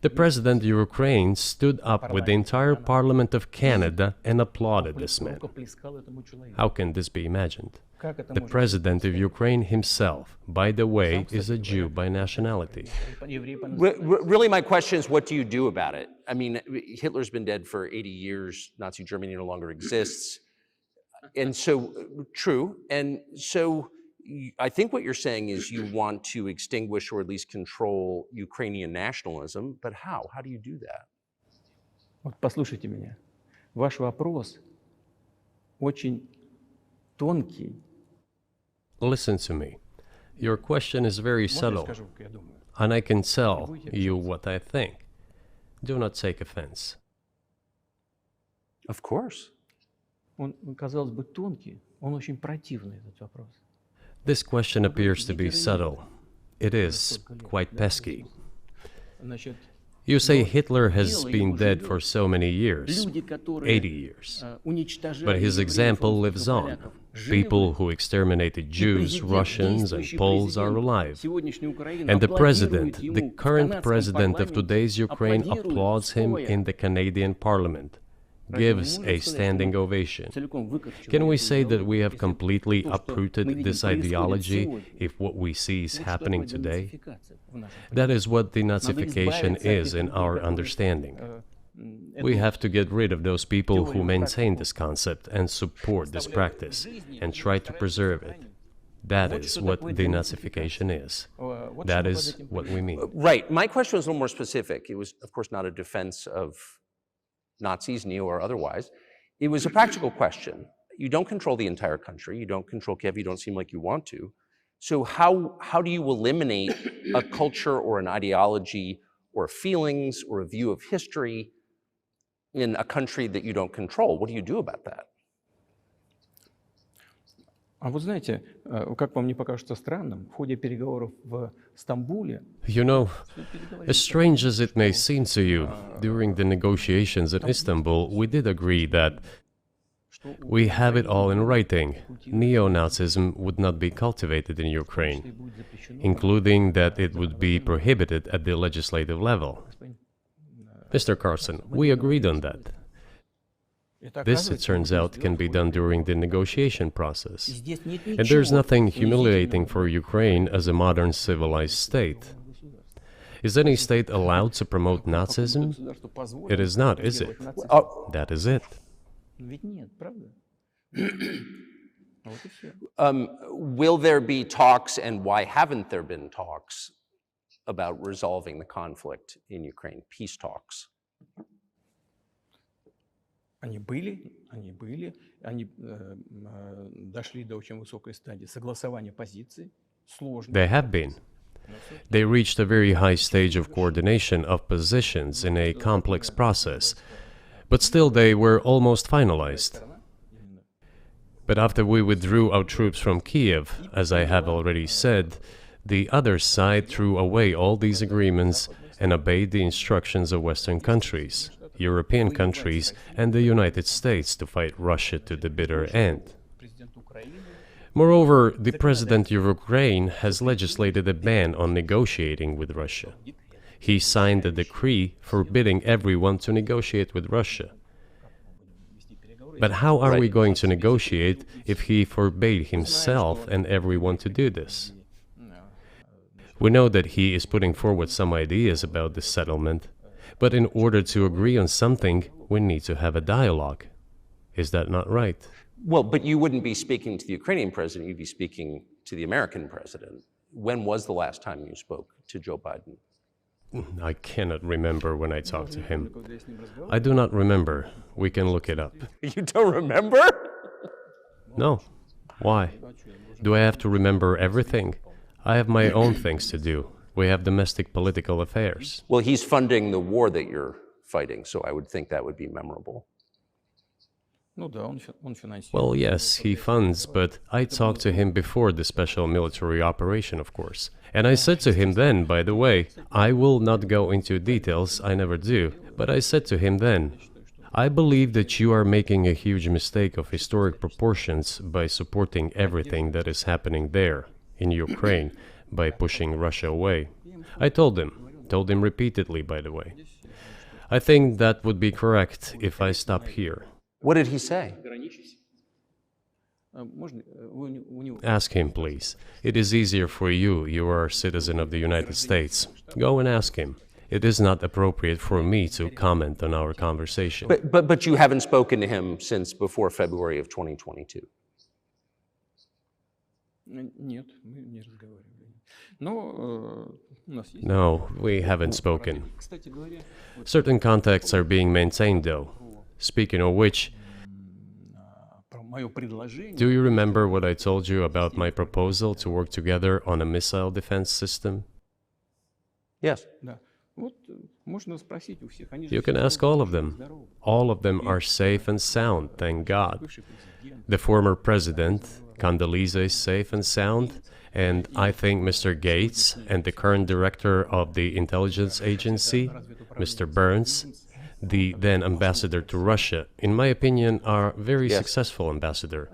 The president of Ukraine stood up with the entire Parliament of Canada and applauded this man. How can this be imagined? The president of Ukraine himself, by the way, is a Jew by nationality. Really, my question is, what do you do about it? I mean, Hitler's been dead for 80 years. Nazi Germany no longer exists. And so, true. And so, I think what you're saying is you want to extinguish or at least control Ukrainian nationalism. But how? How do you do that? Вот послушайте меня. Ваш вопрос очень тонкий. Listen to me. Your question is very subtle, and I can tell you what I think. Do not take offense. Of course. Он, казалось бы, тонкий, он очень противный, этот вопрос. This question appears to be subtle. It is quite pesky. Значит, You say Hitler has been dead for so many years, 80 years. But his example lives on. People who exterminated Jews, Russians, and Poles are alive. And the president, the current president of today's Ukraine, applauds him in the Canadian Parliament, gives a standing ovation. Can we say that we have completely uprooted this ideology if what we see is happening today? That is what denazification is in our understanding. We have to get rid of those people who maintain this concept and support this practice and try to preserve it. That is what denazification is. That is what we mean. Right. My question was a little more specific. It was, of course, not a defense of Nazis, neo or otherwise. It was a practical question. You don't control the entire country. You don't control Kiev. You don't seem like you want to. So how do you eliminate a culture or an ideology or feelings or a view of history in a country that you don't control? What do you do about that? А вот знаете, как вам не покажется странным, в ходе переговоров в Стамбуле... You know, as strange as it may seem to you, during the negotiations in Istanbul, we did agree that we have it all in writing. Neo-Nazism would not be cultivated in Ukraine, including that it would be prohibited at the legislative level. Mr. Carslon, we agreed on that. This, it turns out, can be done during the negotiation process. And there's nothing humiliating for Ukraine as a modern civilized state. Is any state allowed to promote Nazism? It is not, is it? That is it. Will there be talks, and why haven't there been talks about resolving the conflict in Ukraine, peace talks? Они были, они дошли до очень высокой стадии согласования позиций, сложно. They have been. They reached a very high stage of coordination of positions in a complex process, but still they were almost finalized. But after we withdrew our troops from Kiev, as I have already said, the other side threw away all these agreements and obeyed the instructions of Western countries, European countries, and the United States to fight Russia to the bitter end. Moreover, the president of Ukraine has legislated a ban on negotiating with Russia. He signed a decree forbidding everyone to negotiate with Russia. But how are we going to negotiate if he forbade himself and everyone to do this? We know that he is putting forward some ideas about this settlement, but in order to agree on something, we need to have a dialogue. Is that not right? Well, but you wouldn't be speaking to the Ukrainian president, you'd be speaking to the American president. When was the last time you spoke to Joe Biden? I cannot remember when I talked to him. I do not remember. We can look it up. You don't remember? No. Why? Do I have to remember everything? I have my own things to do. We have domestic political affairs. Well, he's funding the war that you're fighting, so I would think that would be memorable. Well, yes, he funds, but I talked to him before the special military operation, of course. And I said to him then, by the way, I will not go into details, I never do, but I said to him then, I believe that you are making a huge mistake of historic proportions by supporting everything that is happening there, in Ukraine, by pushing Russia away. I told him repeatedly, by the way. I think that would be correct if I stop here. What did he say? Ask him, please. It is easier for you. You are a citizen of the United States. Go and ask him. It is not appropriate for me to comment on our conversation. But you haven't spoken to him since before February of 2022? No, we haven't spoken. Certain contacts are being maintained, though. Speaking of which, do you remember what I told you about my proposal to work together on a missile defense system? Yes. You can ask all of them. All of them are safe and sound, thank God. The former president, Condoleezza, is safe and sound, and I think Mr. Gates and the current director of the intelligence agency, Mr. Burns, the then ambassador to Russia, in my opinion, are very successful ambassador.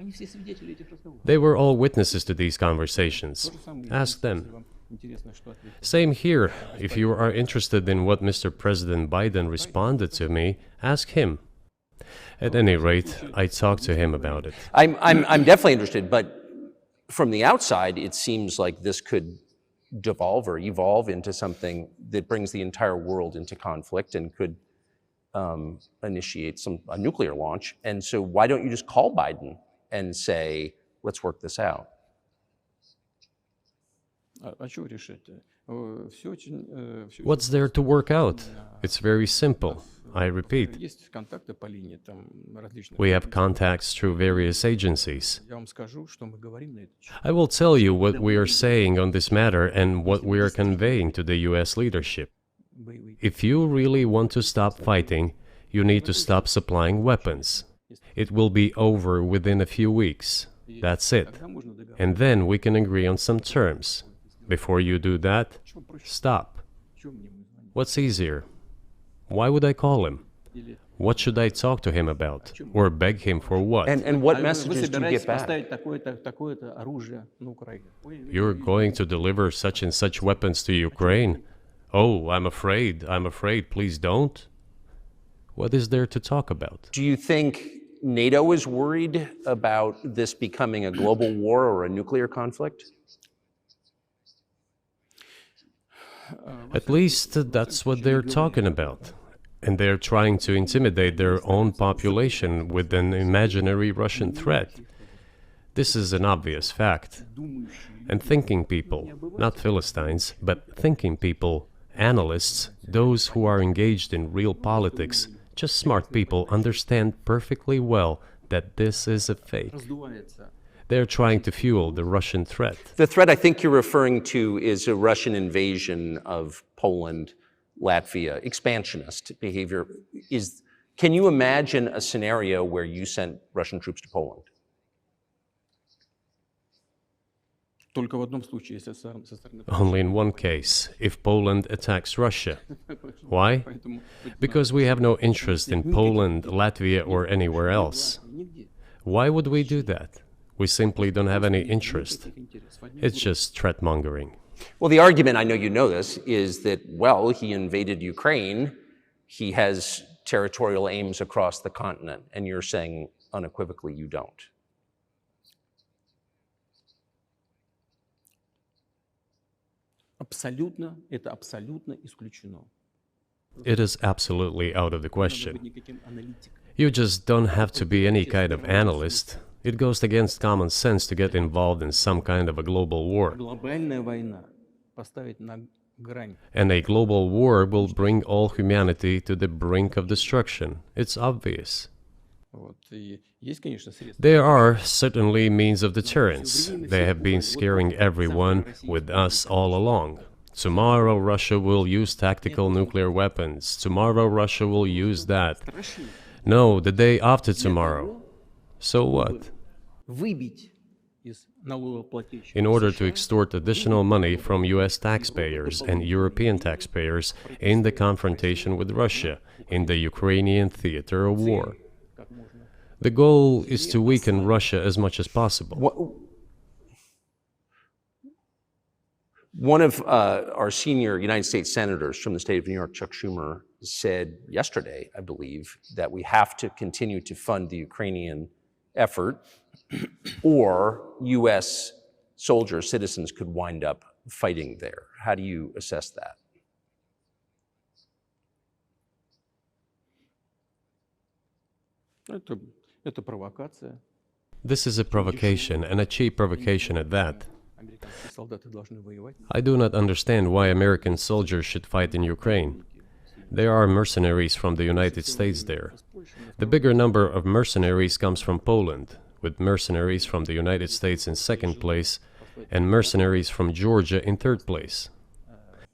They were all witnesses to these conversations. Ask them. Same here. If you are interested in what Mr. President Biden responded to me, ask him. At any rate, I talked to him about it. I'm definitely interested, but from the outside, it seems like this could devolve or evolve into something that brings the entire world into conflict and could initiate a nuclear launch. And so why don't you just call Biden and say, let's work this out? What's there to work out? It's very simple. I repeat. We have contacts through various agencies. I will tell you what we are saying on this matter and what we are conveying to the US leadership. If you really want to stop fighting, you need to stop supplying weapons. It will be over within a few weeks. That's it. And then we can agree on some terms. Before you do that, stop. What's easier? Why would I call him? What should I talk to him about? Or beg him for what? And what messages do you get back? You're going to deliver such and such weapons to Ukraine? Oh, I'm afraid, please don't. What is there to talk about? Do you think NATO is worried about this becoming a global war or a nuclear conflict? At least that's what they're talking about. And they're trying to intimidate their own population with an imaginary Russian threat. This is an obvious fact. And thinking people, not Philistines, but thinking people, analysts, those who are engaged in real politics, just smart people, understand perfectly well that this is a fake. They're trying to fuel the Russian threat. The threat I think you're referring to is a Russian invasion of Poland, Latvia, expansionist behavior. Can you imagine a scenario where you sent Russian troops to Poland? Only in one case, if Poland attacks Russia. Why? Because we have no interest in Poland, Latvia, or anywhere else. Why would we do that? We simply don't have any interest. It's just threat-mongering. Well, the argument, I know you know this, is that, well, he invaded Ukraine, he has territorial aims across the continent, and you're saying unequivocally you don't. It is absolutely out of the question. You just don't have to be any kind of analyst. It goes against common sense to get involved in some kind of a global war. грань. And a global war will bring all humanity to the brink of destruction. It's obvious. Вот. И есть, конечно, средства. There are certainly means of deterrence. They have been scaring everyone with us all along. Tomorrow Russia will use tactical nuclear weapons. Tomorrow Russia will use that. No, the day after tomorrow. So what? Выбить из налогоплательщиков In order to США extort additional money from US taxpayers and European taxpayers in the confrontation with Russia in the Ukrainian theater of war. как можно. The goal is to weaken Russia as much as possible. One of our senior United States senators from the state of New York, Chuck Schumer, said yesterday, I believe, that we have to continue to fund the Ukrainian effort, or U.S. soldiers, citizens could wind up fighting there. How do you assess that? Это провокация. This is a provocation, and a cheap provocation at that. Американские солдаты должны воевать. I do not understand why American soldiers should fight in Ukraine. There are mercenaries from the United States there. The bigger number of mercenaries comes from Poland, with mercenaries from the United States in second place, and mercenaries from Georgia in third place.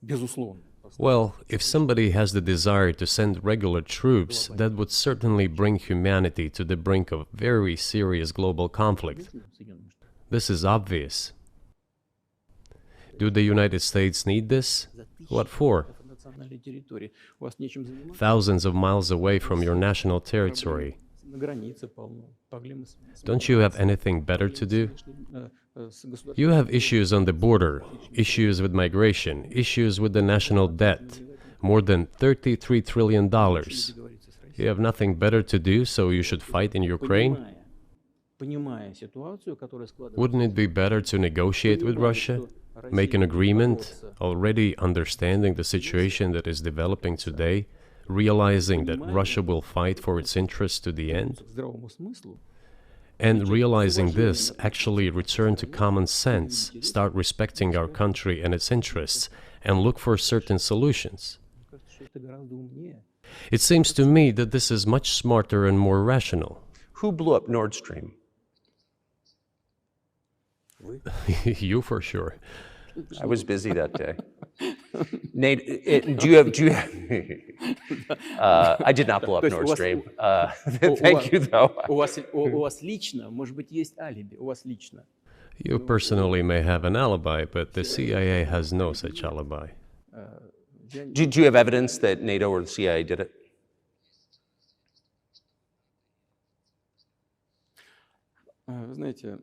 Безусловно. Well, if somebody has the desire to send regular troops, that would certainly bring humanity to the brink of very serious global conflict. This is obvious. Do the United States need this? What for? Национальной территории. У вас нечем заниматься. Thousands of miles away from your national territory. На границе полно. Проблемы Don't you have anything better to do? с государством. You have issues on the border, issues with migration, issues with the national debt, more than $33 trillion. You have nothing better to do, so you should fight in Ukraine? Понимая ситуацию, которая складывается. Wouldn't it be better to negotiate with Russia? Make an agreement, already understanding the situation that is developing today, realizing that Russia will fight for its interests to the end? К здравому смыслу. And realizing this, actually return to common sense, start respecting our country and its interests, and look for certain solutions. Кажется, что это гораздо умнее. It seems to me that this is much smarter and more rational. Who blew up Nord Stream? You for sure. I was busy that day. Nate, do you have I did not blow up То есть Nord у вас- Stream. У Thank вас- you, though. У вас лично, может быть, есть алиби. У вас лично. You personally may have an alibi, but the CIA has no such alibi. Do you have evidence that NATO or the CIA did it? Вы знаете,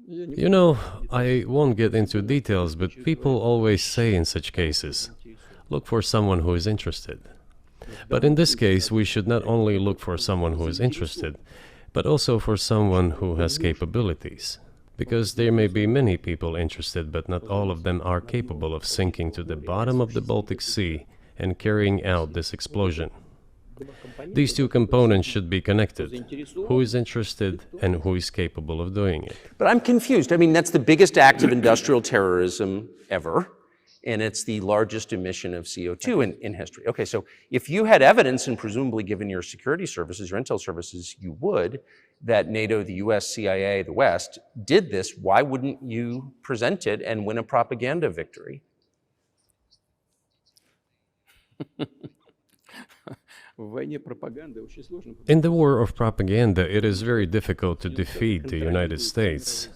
я не You know, I won't get into details, but people always say in such cases, look for someone who is interested. But in this case, we should not only look for someone who is interested, but also for someone who has capabilities. Because there may be many people interested, but not all of them are capable of sinking to the bottom of the Baltic Sea and carrying out this explosion. These two components should be connected. Who is interested and who is capable of doing it? But I'm confused. I mean, that's the biggest act of industrial terrorism ever, and it's the largest emission of CO2 in history. Okay, so if you had evidence, and presumably given your security services, your intel services, you would, that NATO, the US, CIA, the West, did this, why wouldn't you present it and win a propaganda victory? В войне пропаганды очень сложно. In the war of propaganda, it is very difficult to defeat the United States,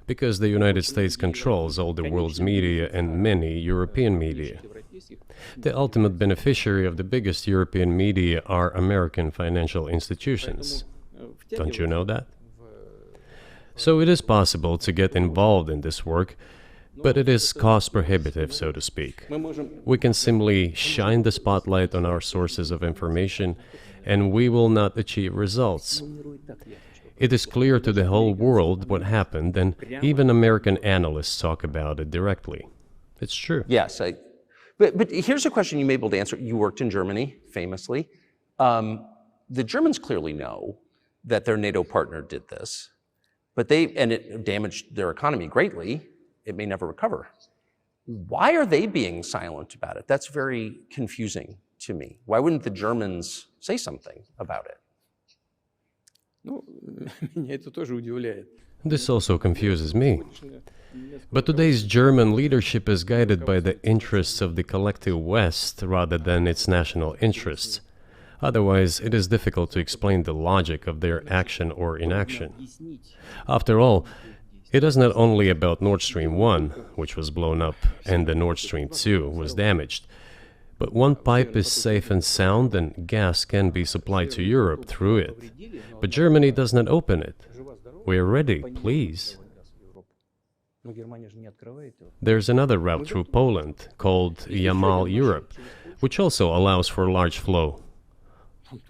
because the United States controls all the world's media and many European media. Европейских The ultimate beneficiary of the biggest European media are American financial institutions. Don't you know that? So it is possible to get involved in this work, but it is cost prohibitive, so to speak. Мы можем We can simply shine the spotlight on our sources of information, and we will not achieve results. планировать так ясно, что It is clear to the whole world what happened, and even American analysts talk about it directly. It's true. Yes, but here's a question you may be able to answer. You worked in Germany, famously. The Germans clearly know that their NATO partner did this, and it damaged their economy greatly. It may never recover. Why are they being silent about it? That's very confusing to me. Why wouldn't the Germans say something about it? Ну, меня это тоже удивляет. This also confuses me. But today's German leadership is guided by the interests of the collective West rather than its national interests. Otherwise, it is difficult to explain the logic of their action or inaction. After all, it is not only about Nord Stream 1, which was blown up, and the Nord Stream 2 was damaged. But one pipe is safe and sound, and gas can be supplied to Europe through it. But Germany does not open it. We are ready, please. There's another route through Poland, called Yamal Europe, which also allows for large flow.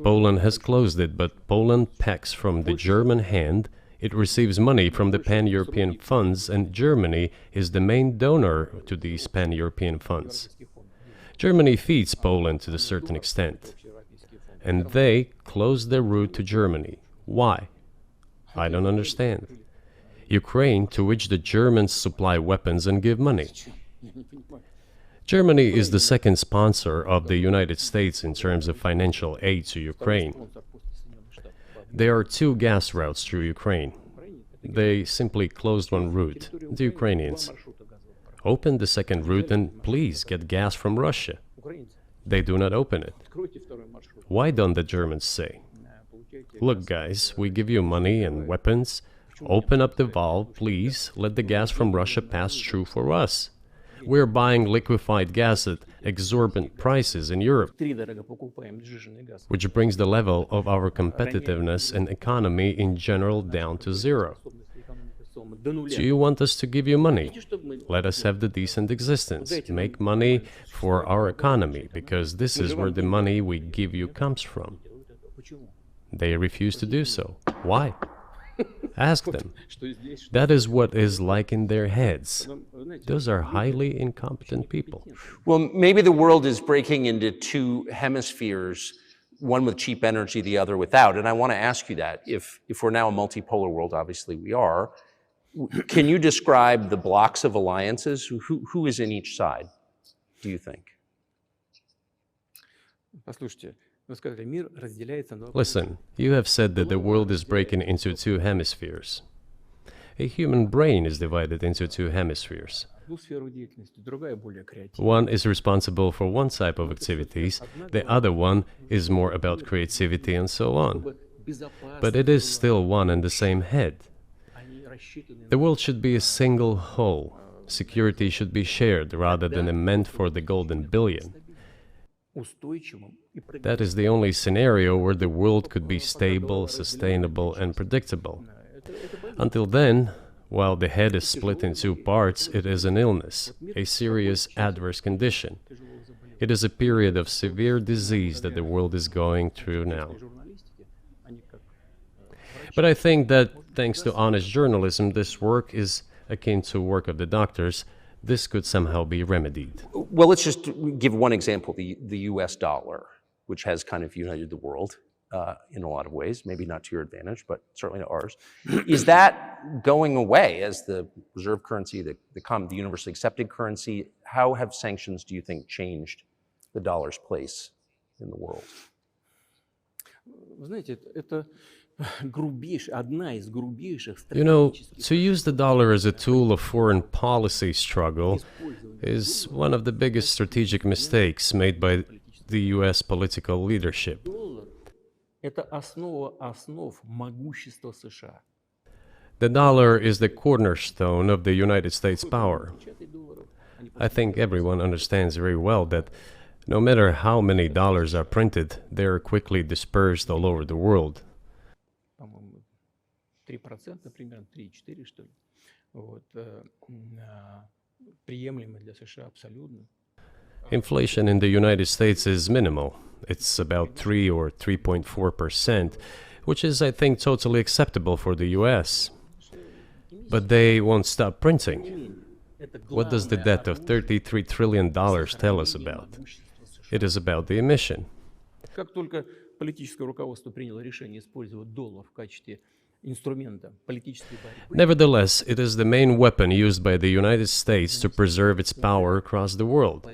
Poland has closed it, but Poland packs from the German hand. It receives money from the pan-European funds, and Germany is the main donor to these pan-European funds. Germany feeds Poland to a certain extent, and they close their route to Germany. Why? I don't understand. Ukraine, to which the Germans supply weapons and give money. Germany is the second sponsor of the United States in terms of financial aid to Ukraine. There are two gas routes through Ukraine. They simply closed one route, the Ukrainians. Open the second route and please get gas from Russia. They do not open it. Why don't the Germans say, look guys, we give you money and weapons, open up the valve, please, let the gas from Russia pass through for us. We're buying liquefied gas at exorbitant prices in Europe, which brings the level of our competitiveness and economy in general down to zero. Do you want us to give you money? Let us have the decent existence. Make money for our economy, because this is where the money we give you comes from. They refuse to do so. Why? Ask them. That is what is like in their heads. Those are highly incompetent people. Well, maybe the world is breaking into two hemispheres, one with cheap energy, the other without. And I want to ask you that. If we're now a multipolar world, obviously we are, can you describe the blocks of alliances? Who is in each side, do you think? Listen, you have said that the world is breaking into two hemispheres. A human brain is divided into two hemispheres. One is responsible for one type of activities, the other one is more about creativity and so on. But it is still one and the same head. The world should be a single whole. Security should be shared rather than meant for the golden billion. That is the only scenario where the world could be stable, sustainable, and predictable. Until then, while the head is split in two parts, it is an illness, a serious adverse condition. It is a period of severe disease that the world is going through now. But I think that, thanks to honest journalism, this work is akin to work of the doctors. This could somehow be remedied. Well, let's just give one example, the US dollar, which has kind of united the world in a lot of ways, maybe not to your advantage, but certainly to ours. Is that going away as the reserve currency, the universally accepted currency? How have sanctions, do you think, changed the dollar's place in the world? You know, to use the dollar as a tool of foreign policy struggle is one of the biggest strategic mistakes made by the US political leadership. The dollar is the cornerstone of the United States power. I think everyone understands very well that no matter how many dollars are printed, they are quickly dispersed all over the world. Inflation in the United States is minimal. It's about 3 or 3.4%, which is, I think, totally acceptable for the US. But they won't stop printing. What does the debt of $33 trillion tell us about? It is about the emission. инструмента политической борьбы. Nevertheless, it is the main weapon used by the United States to preserve its power across the world.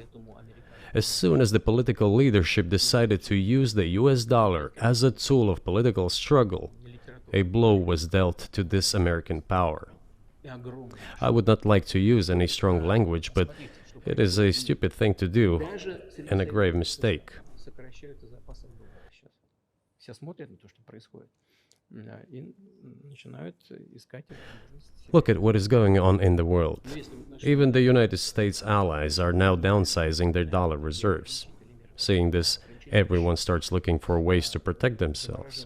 As soon as the political leadership decided to use the US dollar as a tool of political struggle, a blow was dealt to this American power. I would not like to use any strong language, but it is a stupid thing to do and a grave mistake. Сокращаются запасы доллара сейчас. Все смотрят на то, что происходит, и начинают искать возможности. Look at what is going on in the world. Even the United States allies are now downsizing their dollar reserves. Seeing this, everyone starts looking for ways to protect themselves.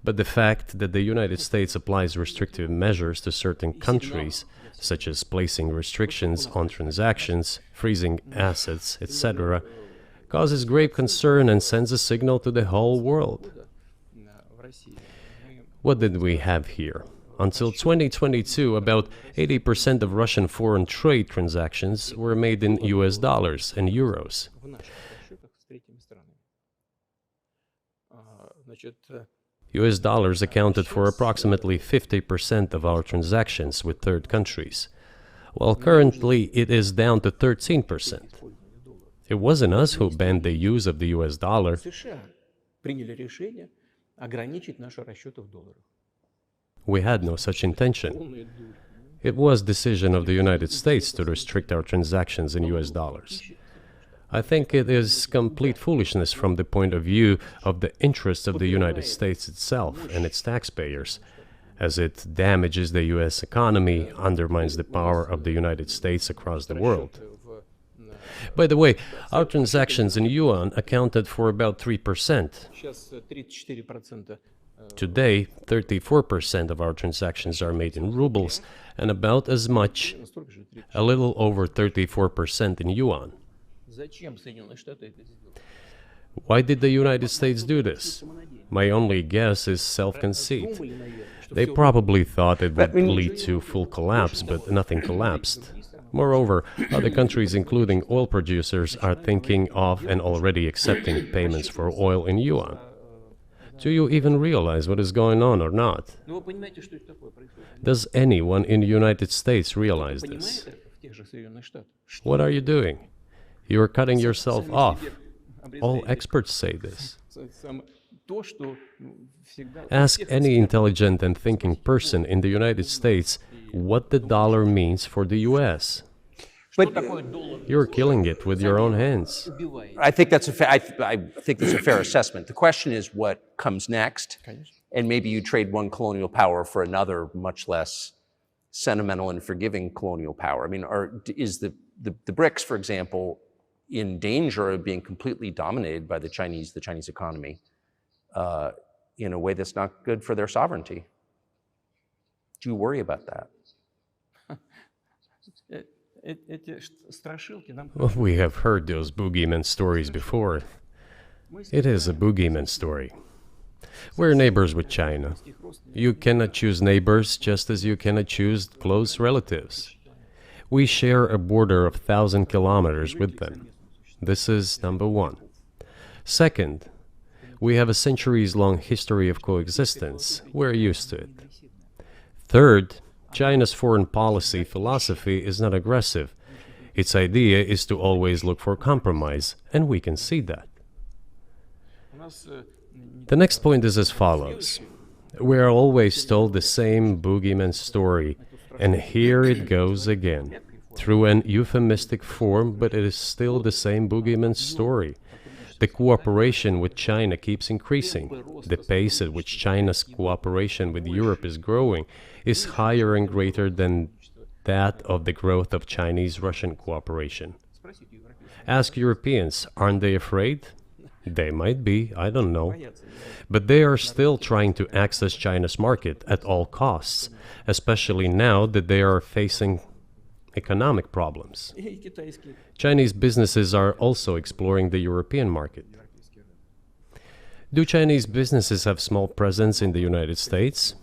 But the fact that the United States applies restrictive measures to certain countries, such as placing restrictions on transactions, freezing assets, etc., causes grave concern and sends a signal to the whole world. What did we have here? Until 2022, about 80% of Russian foreign trade transactions were made in US dollars and euros. В наших расчетах с третьими странами. Значит, US dollars accounted for approximately 50% of our transactions with third countries, while currently it is down to 13%. It wasn't us who banned the use of the US dollar. США приняли решение ограничить наши расчеты в долларах. We had no such intention. It was decision of the United States to restrict our transactions in US dollars. I think it is complete foolishness from the point of view of the interests of the United States itself and its taxpayers, as it damages the US economy, undermines the power of the United States across the world. By the way, our transactions in yuan accounted for about 3%. Сейчас 34%. Today, 34% of our transactions are made in rubles and about as much, Столько же 30. a little over 34% in yuan. Зачем Соединенные Штаты это сделали? Why did the United States do this? My only guess is self-conceit. Думали, наверное, что They всё probably thought it would lead to full collapse, but nothing collapsed. Moreover, other countries, including oil producers, are thinking of and already accepting payments for oil in yuan. Do you even realize what is going on or not? Ну, вы понимаете, что это такое происходит? Does anyone in the United States realize this? Понимаете, в тех же Соединенных Штатах? What are you doing? You are cutting yourself off. All experts say this. То, что всегда... Ask any intelligent and thinking person in the United States what the dollar means for the US. But You're killing it with your own hands. I think that's I think that's a fair assessment. The question is what comes next, and maybe you trade one colonial power for another, much less sentimental and forgiving colonial power. I mean, is the BRICS, for example, in danger of being completely dominated by the Chinese economy in a way that's not good for their sovereignty? Do you worry about that? Эти страшилки нам... Well, we have heard those boogeyman stories before. It is a boogeyman story. We're neighbors with China. You cannot choose neighbors just as you cannot choose close relatives. We share a border of 1,000 kilometers with them. This is number one. Second, we have a centuries-long history of coexistence. We're used to it. Third, China's foreign policy philosophy is not aggressive. Its idea is to always look for compromise, and we can see that. The next point is as follows. We are always told the same boogeyman story, and here it goes again. Through an euphemistic form, but it is still the same boogeyman story. The cooperation with China keeps increasing. The pace at which China's cooperation with Europe is growing is higher and greater than that of the growth of Chinese-Russian cooperation. Ask Europeans, aren't they afraid? They might be, I don't know. But they are still trying to access China's market at all costs, especially now that they are facing economic problems. Chinese businesses are also exploring the European market. Do Chinese businesses have small presence in the United States?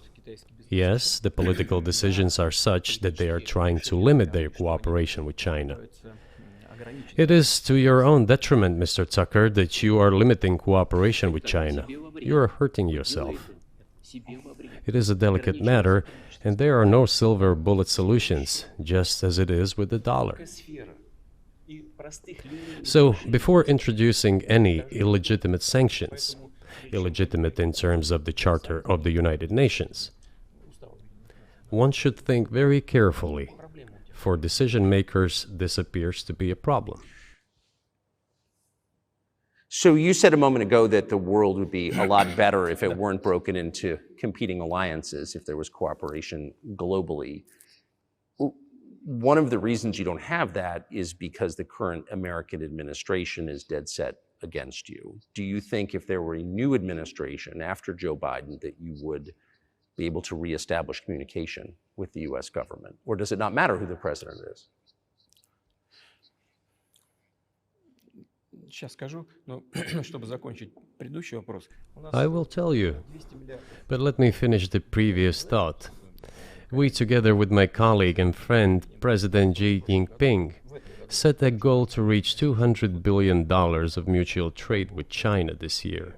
Yes, the political decisions are such that they are trying to limit their cooperation with China. It is to your own detriment, Mr. Tucker, that you are limiting cooperation with China. You are hurting yourself. It is a delicate matter, and there are no silver bullet solutions, just as it is with the dollar. So, before introducing any illegitimate sanctions, illegitimate in terms of the Charter of the United Nations, one should think very carefully. For decision makers, this appears to be a problem. So you said a moment ago that the world would be a lot better if it weren't broken into competing alliances, if there was cooperation globally. One of the reasons you don't have that is because the current American administration is dead set against you. Do you think if there were a new administration after Joe Biden that you would be able to reestablish communication with the US government? Or does it not matter who the president is? I will tell you, but let me finish the previous thought. We, together with my colleague and friend, President Xi Jinping, set a goal to reach $200 billion of mutual trade with China this year.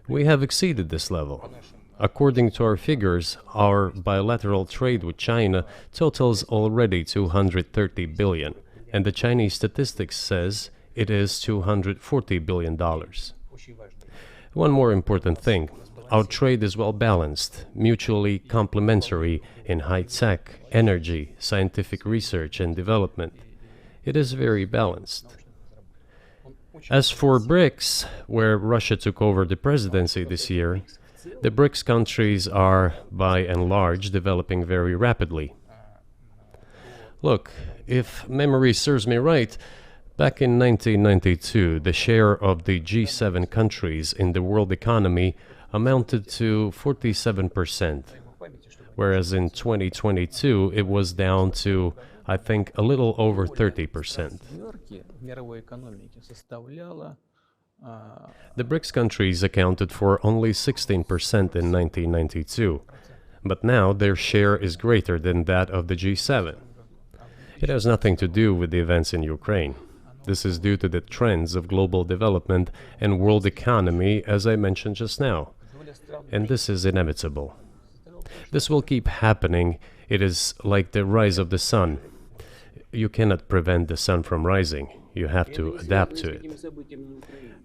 We have exceeded this level. According to our figures, our bilateral trade with China totals already $230 billion, and the Chinese statistics says it is $240 billion. One more important thing. Our trade is well balanced, mutually complementary in high-tech, energy, scientific research and development. It is very balanced. As for BRICS, where Russia took over the presidency this year, the BRICS countries are, by and large, developing very rapidly. Look, if memory serves me right, back in 1992, the share of the G7 countries in the world economy amounted to 47%, whereas in 2022 it was down to, I think, a little over 30%. The BRICS countries accounted for only 16% in 1992, but now their share is greater than that of the G7. It has nothing to do with the events in Ukraine. This is due to the trends of global development and world economy, as I mentioned just now. And this is inevitable. This will keep happening. It is like the rise of the sun. You cannot prevent the sun from rising. You have to adapt to it.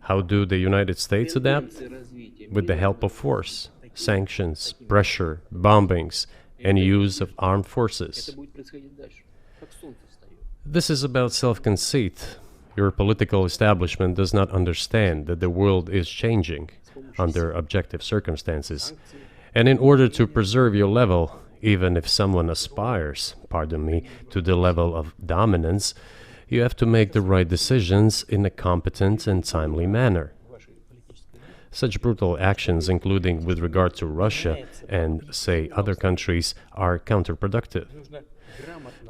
How do the United States adapt? With the help of force, sanctions, pressure, bombings, and use of armed forces. This is about self-conceit. Your political establishment does not understand that the world is changing under objective circumstances. And in order to preserve your level, even if someone aspires, pardon me, to the level of dominance, you have to make the right decisions in a competent and timely manner. Such brutal actions, including with regard to Russia and, say, other countries, are counterproductive.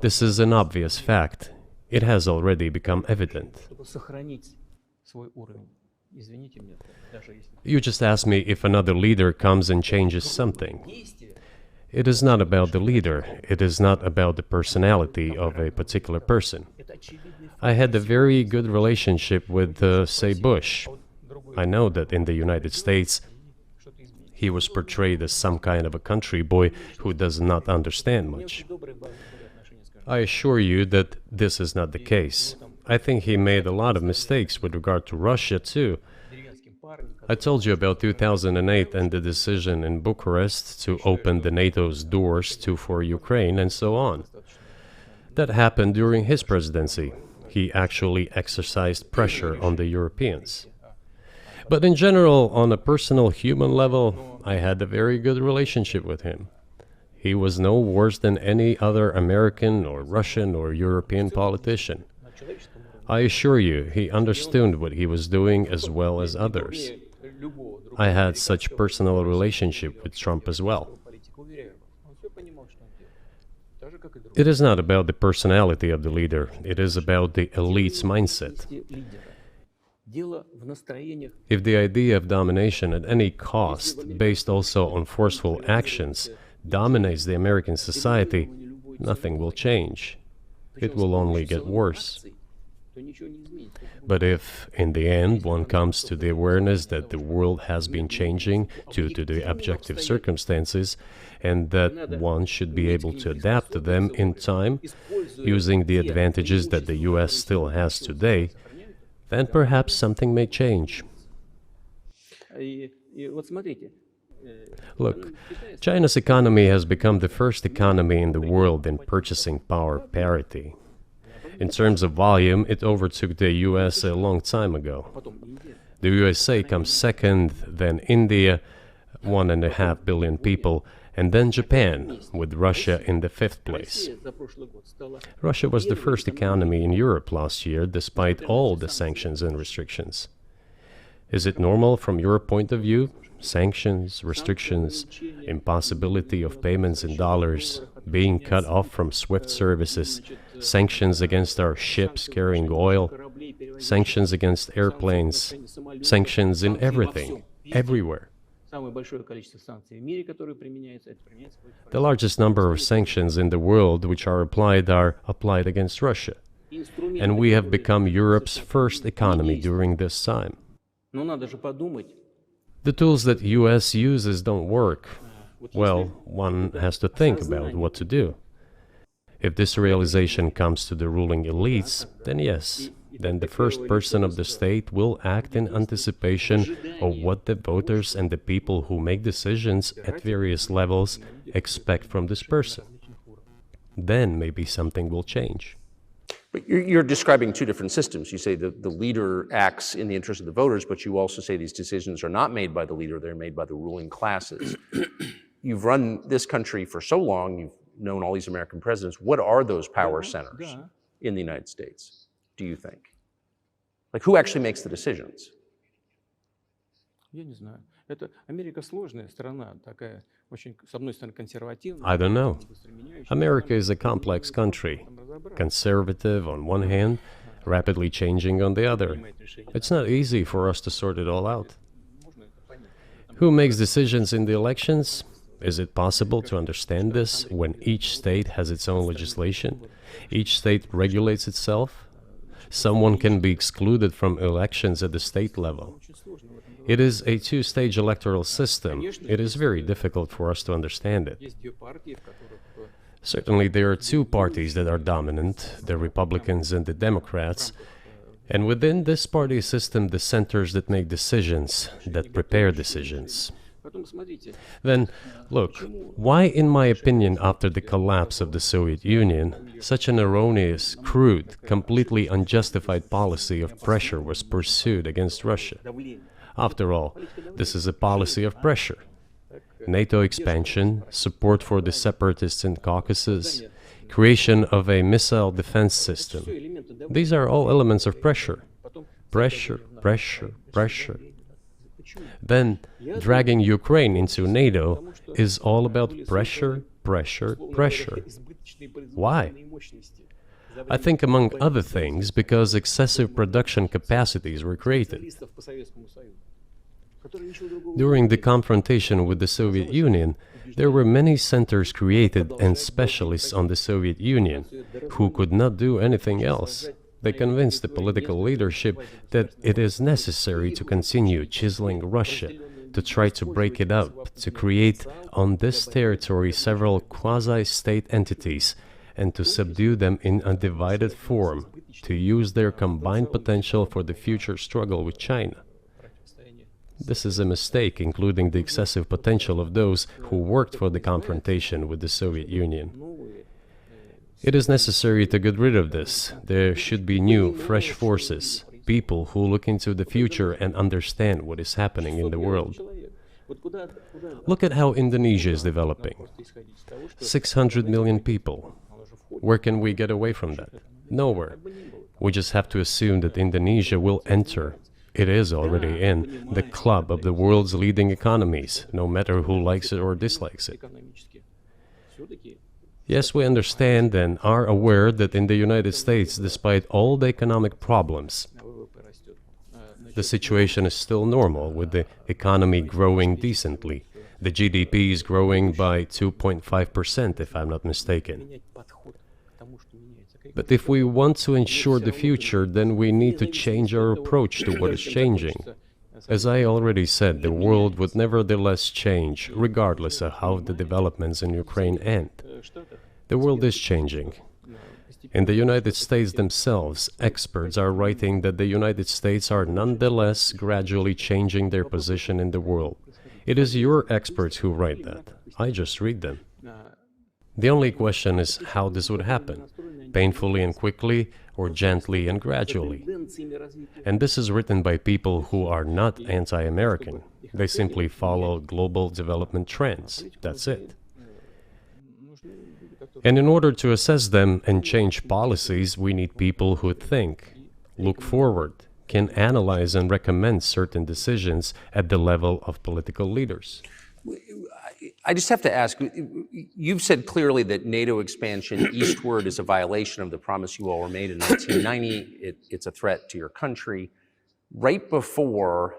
This is an obvious fact. It has already become evident. You just asked me if another leader comes and changes something. It is not about the leader. It is not about the personality of a particular person. I had a very good relationship with, say, Bush. I know that in the United States, he was portrayed as some kind of a country boy who does not understand much. I assure you that this is not the case. I think he made a lot of mistakes with regard to Russia, too. I told you about 2008 and the decision in Bucharest to open the NATO's doors for Ukraine and so on. That happened during his presidency. He actually exercised pressure on the Europeans. But in general, on a personal human level, I had a very good relationship with him. He was no worse than any other American or Russian or European politician. I assure you, he understood what he was doing as well as others. I had such personal relationship with Trump as well. It is not about the personality of the leader, it is about the elite's mindset. If the idea of domination at any cost, based also on forceful actions, dominates the American society, nothing will change. It will only get worse. But if, in the end, one comes to the awareness that the world has been changing due to the objective circumstances, and that one should be able to adapt to them in time, using the advantages that the US still has today, then perhaps something may change. Look, China's economy has become the first economy in the world in purchasing power parity. In terms of volume, it overtook the US a long time ago. The USA comes second, then India, 1.5 billion people, and then Japan, with Russia in the fifth place. Russia was the first economy in Europe last year, despite all the sanctions and restrictions. Is it normal from your point of view? Sanctions, restrictions, impossibility of payments in dollars, being cut off from SWIFT services, sanctions against our ships carrying oil, sanctions against airplanes, sanctions in everything, everywhere. The largest number of sanctions in the world which are applied against Russia. And we have become Europe's first economy during this time. The tools that US uses don't work. Well, one has to think about what to do. If this realization comes to the ruling elites, then yes, then the first person of the state will act in anticipation of what the voters and the people who make decisions at various levels expect from this person. Then maybe something will change. But you're describing two different systems. You say the leader acts in the interest of the voters, but you also say these decisions are not made by the leader, they're made by the ruling classes. You've run this country for so long, you've known all these American presidents. What are those power centers in the United States, do you think? Like, who actually makes the decisions? I don't know. America is a complex country, conservative on one hand, rapidly changing on the other. It's not easy for us to sort it all out. Who makes decisions in the elections? Is it possible to understand this when each state has its own legislation? Each state regulates itself? Someone can be excluded from elections at the state level. It is a two-stage electoral system. It is very difficult for us to understand it. Certainly, there are two parties that are dominant, the Republicans and the Democrats, and within this party system, the centers that make decisions, that prepare decisions. Then, look, why, in my opinion, after the collapse of the Soviet Union, such an erroneous, crude, completely unjustified policy of pressure was pursued against Russia? After all, this is a policy of pressure. NATO expansion, support for the separatists in Caucasus, creation of a missile defense system. These are all elements of pressure. Pressure, pressure, pressure. Then, dragging Ukraine into NATO is all about pressure, pressure, pressure. Why? I think, among other things, because excessive production capacities were created. During the confrontation with the Soviet Union, there were many centers created and specialists on the Soviet Union who could not do anything else. They convinced the political leadership that it is necessary to continue chiseling Russia, to try to break it up, to create on this territory several quasi-state entities, and to subdue them in a divided form, to use their combined potential for the future struggle with China. This is a mistake, including the excessive potential of those who worked for the confrontation with the Soviet Union. It is necessary to get rid of this. There should be new, fresh forces, people who look into the future and understand what is happening in the world. Look at how Indonesia is developing. 600 million people. Where can we get away from that? Nowhere. We just have to assume that Indonesia will enter. It is already in the club of the world's leading economies, no matter who likes it or dislikes it. Yes, we understand and are aware that in the United States, despite all the economic problems, the situation is still normal, with the economy growing decently. The GDP is growing by 2.5%, if I'm not mistaken. But if we want to ensure the future, then we need to change our approach to what is changing. As I already said, the world would nevertheless change, regardless of how the developments in Ukraine end. The world is changing. In the United States themselves, experts are writing that the United States are nonetheless gradually changing their position in the world. It is your experts who write that. I just read them. The only question is how this would happen, painfully and quickly, or gently and gradually. And this is written by people who are not anti-American. They simply follow global development trends. That's it. And in order to assess them and change policies, we need people who think, look forward, can analyze and recommend certain decisions at the level of political leaders. I just have to ask, you've said clearly that NATO expansion eastward is a violation of the promise you all were made in 1990. It's a threat to your country. Right before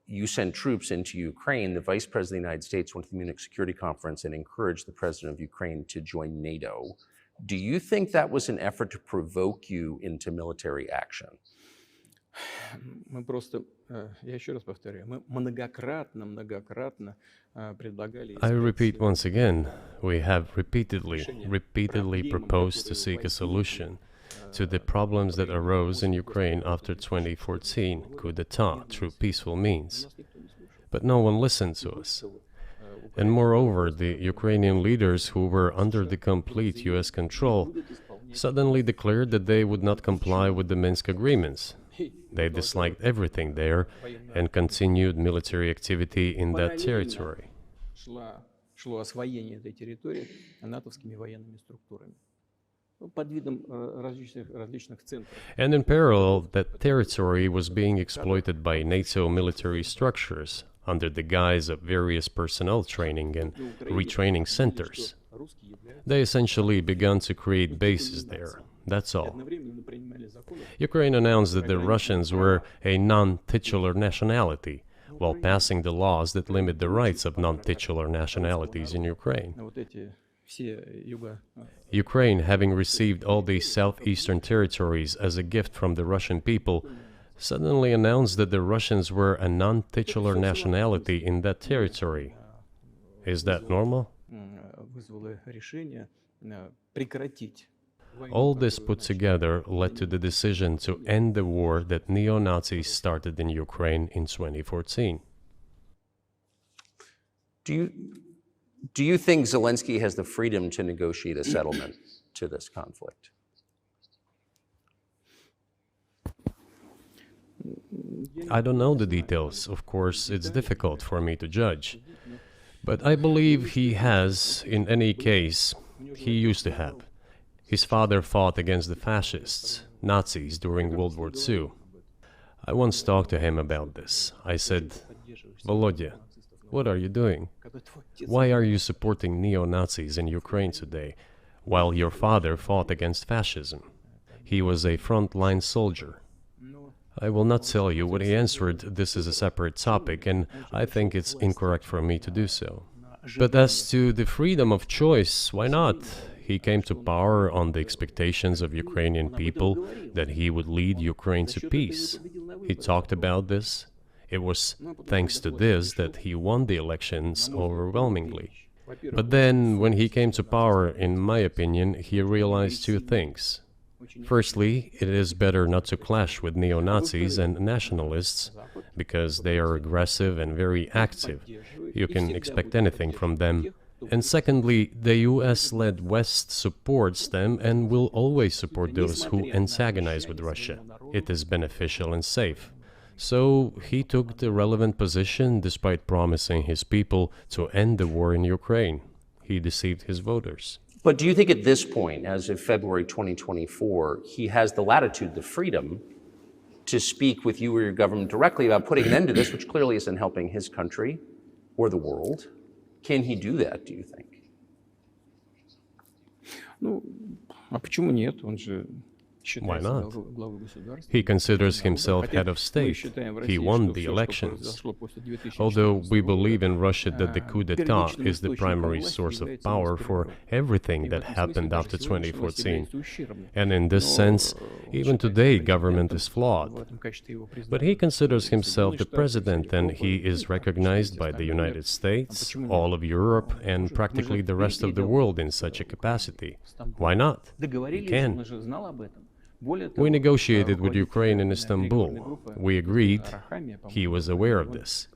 you sent troops into Ukraine, the Vice President of the United States went to the Munich Security Conference and encouraged the President of Ukraine to join NATO. Do you think that was an effort to provoke you into military action? Мы просто, я еще раз повторяю, мы многократно предлагали... I repeat once again, we have repeatedly proposed to seek a solution to the problems that arose in Ukraine after 2014 coup d'etat through peaceful means. But no one listened to us. And moreover, the Ukrainian leaders who were under the complete US control suddenly declared that they would not comply with the Minsk agreements. They disliked everything there and continued military activity in that territory. Шло освоение этой территории натовскими военными структурами под видом различных центров. And in parallel, that territory was being exploited by NATO military structures under the guise of various personnel training and retraining centers. They essentially began to create bases there. That's all. Ukraine announced that the Russians were a non-titular nationality, while passing the laws that limit the rights of non-titular nationalities in Ukraine. Ukraine, having received all these southeastern territories as a gift from the Russian people, suddenly announced that the Russians were a non-titular nationality in that territory. Is that normal? All this put together led to the decision to end the war that neo-Nazis started in Ukraine in 2014. Do you think Zelensky has the freedom to negotiate a settlement to this conflict? I don't know the details. Of course, it's difficult for me to judge. But I believe he has, in any case, he used to have. His father fought against the fascists, Nazis, during World War II. I once talked to him about this. I said, Volodya, what are you doing? Why are you supporting neo-Nazis in Ukraine today, while your father fought against fascism? He was a front-line soldier. I will not tell you what he answered. This is a separate topic, and I think it's incorrect for me to do so. But as to the freedom of choice, why not? He came to power on the expectations of Ukrainian people that he would lead Ukraine to peace. He talked about this. It was thanks to this that he won the elections overwhelmingly. But then, when he came to power, in my opinion, he realized two things. Firstly, it is better not to clash with neo-Nazis and nationalists, because they are aggressive and very active. You can expect anything from them. And secondly, the US-led West supports them and will always support those who antagonize with Russia. It is beneficial and safe. So he took the relevant position despite promising his people to end the war in Ukraine. He deceived his voters. But do you think at this point, as of February 2024, he has the latitude, the freedom, to speak with you or your government directly about putting an end to this, which clearly isn't helping his country or the world? Can he do that, do you think? Ну, а почему нет? Он же Why not? He considers himself head of state. He won the elections. Although we believe in Russia that the coup d'etat is the primary source of power for everything that happened after 2014. And in this sense, even today, government is flawed. But he considers himself the president, and he is recognized by the United States, all of Europe, and practically the rest of the world in such a capacity. Why not? He can. We negotiated with Ukraine in Istanbul. We agreed. He was aware of this.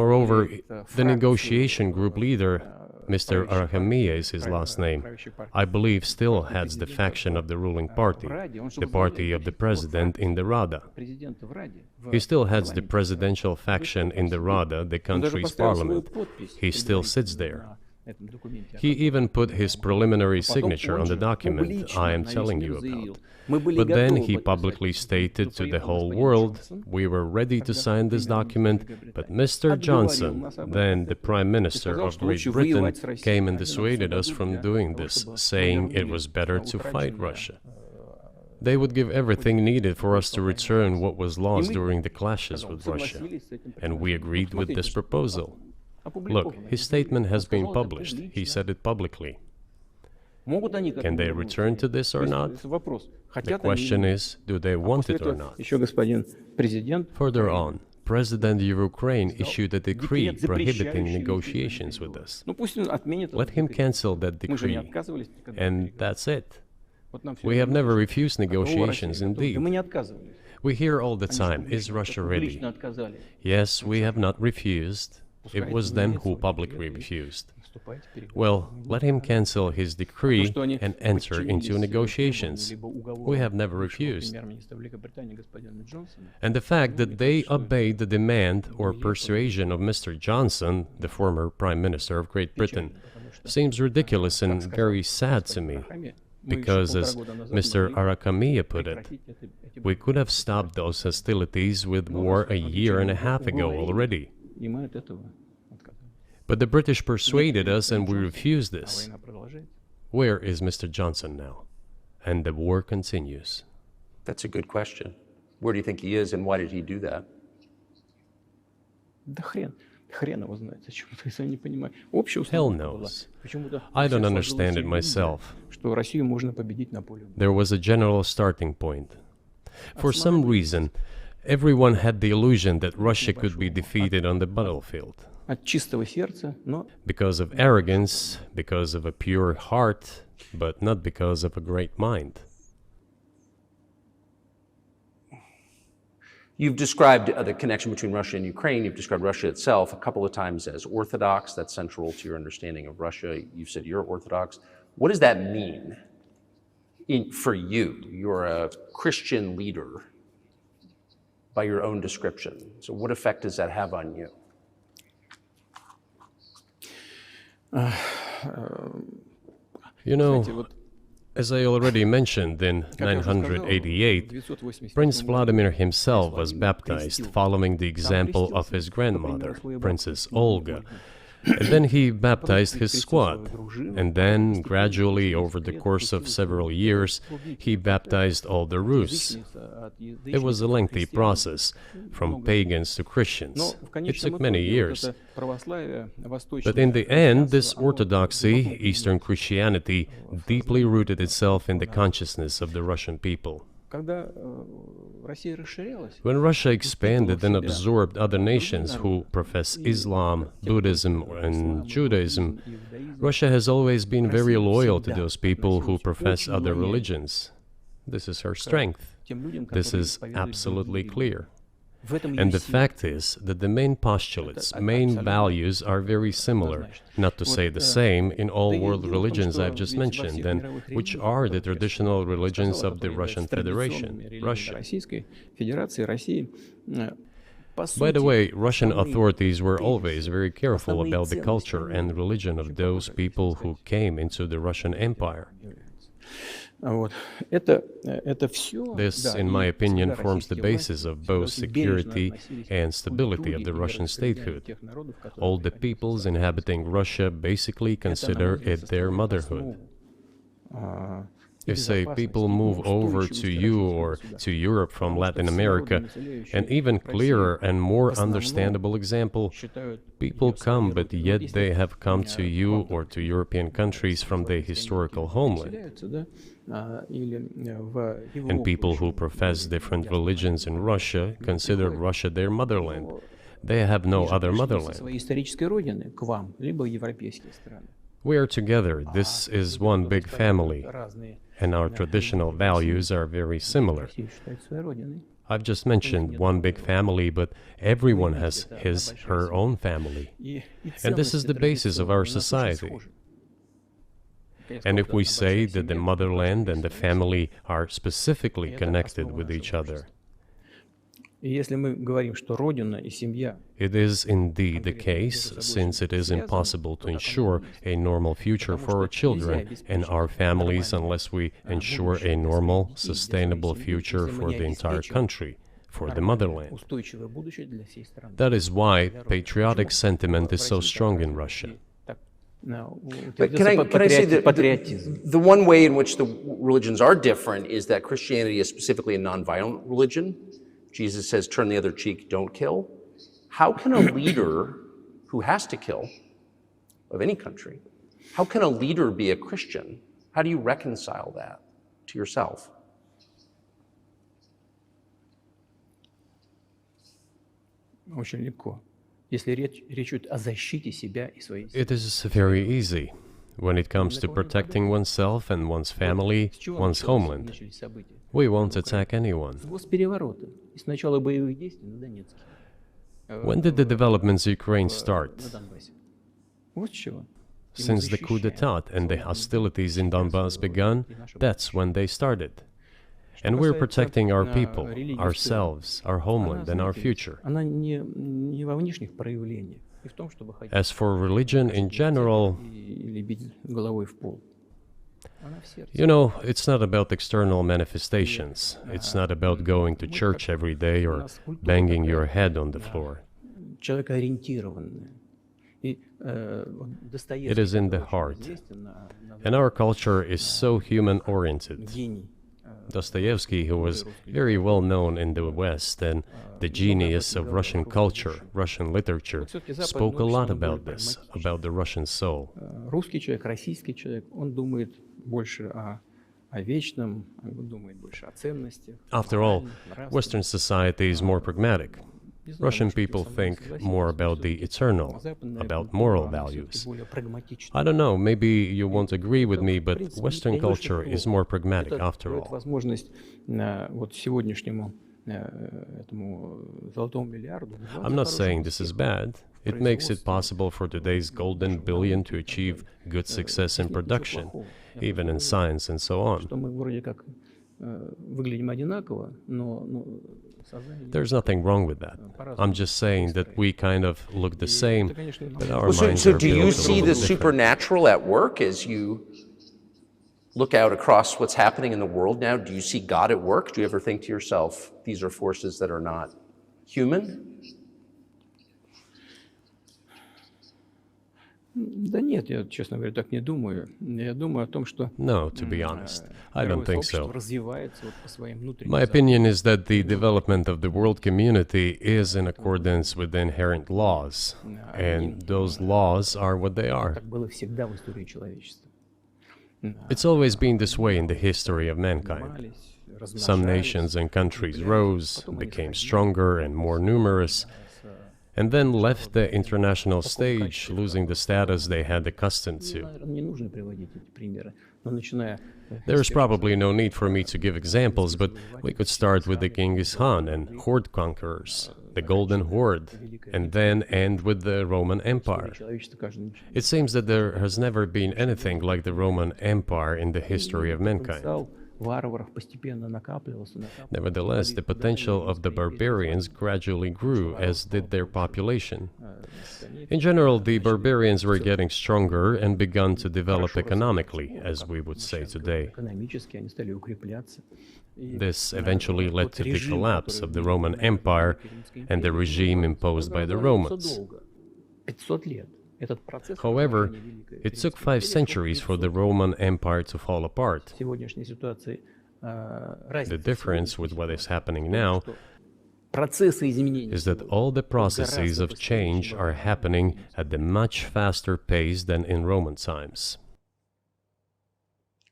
Moreover, the negotiation group leader, Mr. Arahamiya is his last name, I believe still heads the faction of the ruling party, the party of the president in the Rada. He still heads the presidential faction in the Rada, the country's parliament. He still sits there. He even put his preliminary signature on the document I am telling you about. But then he publicly stated to the whole world, we were ready to sign this document, but Mr. Johnson, then the Prime Minister of Great Britain, came and dissuaded us from doing this, saying it was better to fight Russia. They would give everything needed for us to return what was lost during the clashes with Russia. And we agreed with this proposal. Look, his statement has been published. He said it publicly. Can they return to this or not? The question is, do they want it or not? Further on, President of Ukraine issued a decree prohibiting negotiations with us. Let him cancel that decree, and that's it. We have never refused negotiations, indeed. We hear all the time, is Russia ready? Yes, we have not refused. It was them who publicly refused. Well, let him cancel his decree and enter into negotiations. We have never refused. And the fact that they obeyed the demand or persuasion of Mr. Johnson, the former Prime Minister of Great Britain, seems ridiculous and very sad to me. Because, as Mr. Arahamiya put it, we could have stopped those hostilities with war a year and a half ago already. But the British persuaded us and we refused this. Where is Mr. Johnson now? And the war continues. That's a good question. Where do you think he is and why did he do that? Hell knows. I don't understand it myself. There was a general starting point. For some reason, everyone had the illusion that Russia could be defeated on the battlefield. Because of arrogance, because of a pure heart, but not because of a great mind. You've described the connection between Russia and Ukraine. You've described Russia itself a couple of times as Orthodox. That's central to your understanding of Russia. You've said you're Orthodox. What does that mean for you? You're a Christian leader by your own description. So what effect does that have on you? You know, as I already mentioned, in 988, Prince Vladimir himself was baptized following the example of his grandmother, Princess Olga. And then he baptized his squad. And then, gradually, over the course of several years, he baptized all the Rus. It was a lengthy process, from pagans to Christians. It took many years. But in the end, this orthodoxy, Eastern Christianity, deeply rooted itself in the consciousness of the Russian people. When Russia expanded and absorbed other nations who profess Islam, Buddhism, and Judaism, Russia has always been very loyal to those people who profess other religions. This is her strength. This is absolutely clear. And the fact is that the main postulates, main values are very similar, not to say the same, in all world religions I've just mentioned, and which are the traditional religions of the Russian Federation, Russia. By the way, Russian authorities were always very careful about the culture and religion of those people who came into the Russian Empire. This, in my opinion, forms the basis of both security and stability of the Russian statehood. All the peoples inhabiting Russia basically consider it their motherhood. If, say, people move over to you or to Europe from Latin America, an even clearer and more understandable example, people come, but yet they have come to you or to European countries from their historical homeland. And people who profess different religions in Russia consider Russia their motherland. They have no other motherland. We are together. This is one big family, and our traditional values are very similar. I've just mentioned one big family, but everyone has his, her own family. And this is the basis of our society. And if we say that the motherland and the family are specifically connected with each other, it is indeed the case, since it is impossible to ensure a normal future for our children and our families unless we ensure a normal, sustainable future for the entire country, for the motherland. That is why patriotic sentiment is so strong in Russia. But can I say that the one way in which the religions are different is that Christianity is specifically a nonviolent religion. Jesus says, turn the other cheek, don't kill. How can a leader who has to kill, of any country, how can a leader be a Christian? How do you reconcile that to yourself? Очень легко. Если речь идет о защите себя и своей семьи. It is very easy when it comes to protecting oneself and one's family, one's homeland. We won't attack anyone. When did the developments in Ukraine start? Since the coup d'etat and the hostilities in Donbass began, that's when they started. And we're protecting our people, ourselves, our homeland, and our future. As for religion in general, you know, it's not about external manifestations. It's not about going to church every day or banging your head on the floor. It is in the heart. And our culture is so human-oriented. Dostoevsky, who was very well known in the West and the genius of Russian culture, Russian literature, spoke a lot about this, about the Russian soul. Русский человек, российский человек, он думает больше о вечном, думает больше о ценностях. After all, Western society is more pragmatic. Russian people think more about the eternal, about moral values. I don't know, maybe you won't agree with me, but Western culture is more pragmatic after all. I'm not saying this is bad. It makes it possible for today's golden billion to achieve good success in production, even in science and so on. There's nothing wrong with that. I'm just saying that we kind of look the same, but our minds So are do you built a see little the different. supernatural at work as you look out across what's happening in the world now? Do you see God at work? Do you ever think to yourself, these are forces that are not human? Да нет, я, честно говоря, так не думаю. Я думаю о том, что No, to be honest, I don't think so. развивается вот по своим внутренним My opinion is that the development of the world community is in accordance with the inherent laws, and those laws are what they are. Так было всегда в истории человечества. It's always been this way in the history of mankind. Some nations and countries rose, became stronger and more numerous, and then left the international stage, losing the status they had accustomed to. Не нужно приводить эти примеры, но начиная There is probably no need for me to give examples, but we could start with the Genghis Khan and horde conquerors, the Golden Horde, and then end with the Roman Empire. It seems that there has never been anything like the Roman Empire in the history of mankind. Nevertheless, the potential of the barbarians gradually grew, as did their population. In general, the barbarians were getting stronger and began to develop economically, as we would say today. This eventually led to the collapse of the Roman Empire and the regime imposed by the Romans. Этот процесс However, разрушения Великой it took Римской 5 империи centuries for the Roman Empire to fall apart. в сегодняшней ситуации The difference with what is happening now процессы изменений is that all the processes of change are happening at a much faster pace than in Roman times.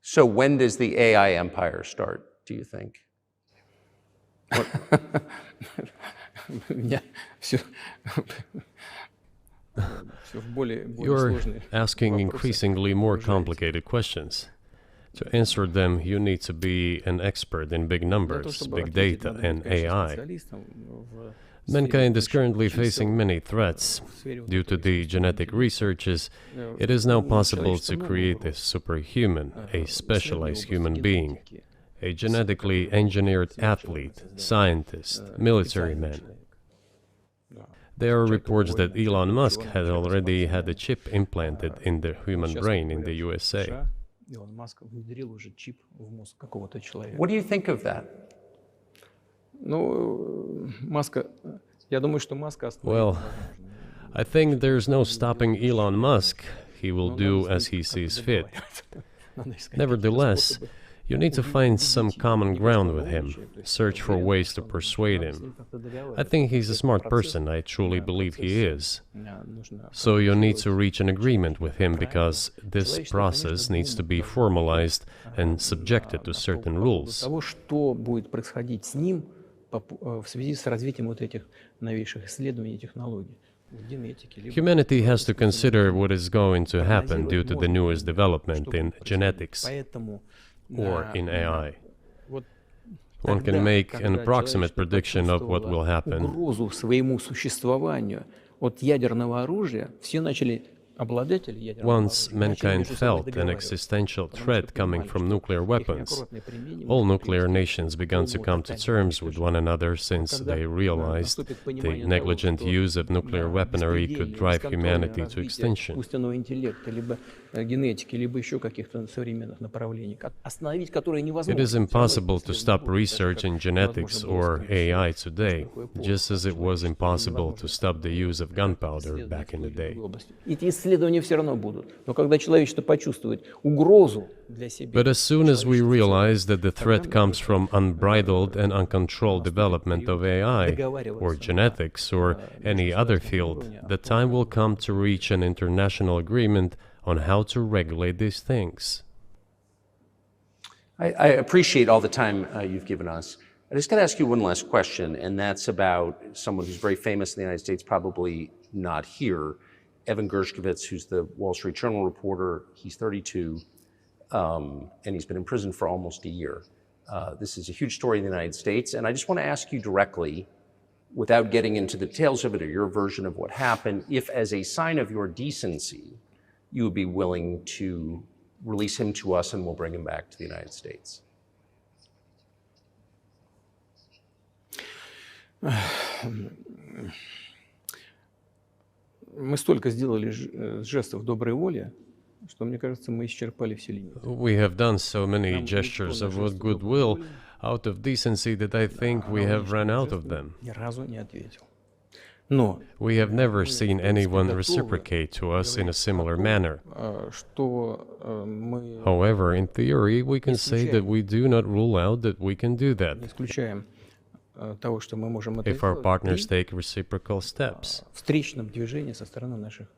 So when does the AI empire start, do you think? У меня всё в более You're сложные asking вопросы. increasingly more complicated questions. To answer them, you need to be an expert in big Для того, numbers, чтобы big ответить, data, надо быть, and конечно, AI. специалистом в Mankind is сфере currently чисел, facing many threats. в сфере вот Due to этой the искусственного genetic интеллекта. researches, it is now possible Человечество to много create a угроз. superhuman, a В specialized исследовании human области being, генетики, a genetically engineered athlete, scientist, military специальный man. человек. Да. There are reports that воина, Elon Musk ученый, had already человек-спортсмен. had a chip implanted in the human Сейчас brain in говорят, the что в USA. США Илон Маск внедрил уже чип в мозг какого-то человека. What do you think of that? Ну, Маска, я думаю, что Маска остановить Well, невозможно. I think there's no stopping Elon Musk. He will Но do надо as с he ним как-то sees fit. договариваться. Надо искать какие-то Nevertheless, способы you need to find some убедить его, common не ground просто with him, умничать, то есть search for уверен, ways что to persuade надо с him. ним как-то I договариваться. think he's a Этот smart процесс, person. I truly believe he процесс, is. нужно So you need to контролировать. reach an agreement with him because this Человечество, process конечно, needs to думает be должно formalized and на- subjected to по certain поводу rules. того, что будет происходить с ним в связи с развитием вот этих новейших исследований и технологий в генетике. либо Humanity has to в consider искусственном what is going to happen due to the интеллекте. newest development Что in будет происходить. genetics Поэтому or in AI. вот One тогда, can make an когда approximate человечество prediction of what will почувствовало happen. угрозу своему существованию от ядерного оружия, все обладатели ядерного Once оружия, начали mankind между собой felt an договариваться. existential Потому threat что coming понимали, from что nuclear их weapons, неаккуратное применение all может nuclear привести nations к began to полному come to тотальному terms with one уничтожению. another since Когда they realized наступит the понимание negligent того, use of nuclear weaponry could drive humanity to развитие extinction. искусственного интеллекта, либо генетики, либо еще каких-то современных направлений, остановить которые It невозможно. is impossible to Всё равно stop research in genetics or AI today, just as it was impossible to stop the use of gunpowder back in the day. Эти исследования все равно будут. Но когда человечество почувствует угрозу для себя, But as soon as we человечество realize that the threat тогда мы comes from unbridled and uncontrolled development of AI, or genetics, or any other field, the time will come to reach an international agreement on how to regulate these things. I appreciate all the time you've given us. I just got to ask you one last question, and that's about someone who's very famous in the United States, probably not here, Evan Gershkovich, who's the Wall Street Journal reporter. He's 32, and he's been in prison for almost a year. This is a huge story in the United States, and I just want to ask you directly, without getting into the details of it or your version of what happened, if as a sign of your decency, you would be willing to release him to us and we'll bring him back to the United States. Мы столько сделали жестов доброй воли, что, мне кажется, мы исчерпали все лимиты. We have done so many gestures of goodwill out of decency that I think we have run out of them. Ни разу не ответил. Но We have never seen anyone reciprocate to us in a similar manner. что мы However, in theory, we can say that we do not rule out that we can do не that исключаем того, что мы можем это if our сделать partners при take reciprocal steps. встречном движении со стороны наших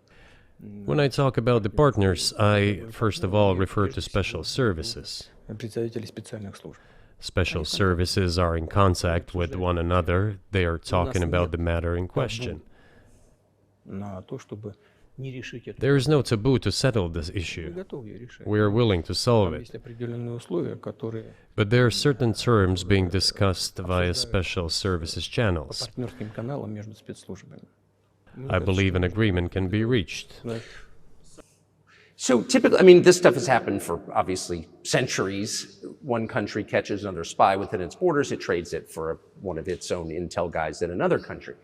When I talk about the partners, I first of all refer to special services. представителей специальных служб. Special services are in contact with one another. They are talking about the matter in question. На то, чтобы не решить это. There is no taboo to settle this Мы issue. готовы ее решать. We are willing to solve Там it. есть определенные условия, которые But there are certain terms being discussed via special services по channels. партнерским каналам между спецслужбами. I believe an agreement can be reached. Да. So typically, I mean, this stuff has happened for obviously centuries. One country catches another spy within its borders, it trades it for one of its own intel guys in another country.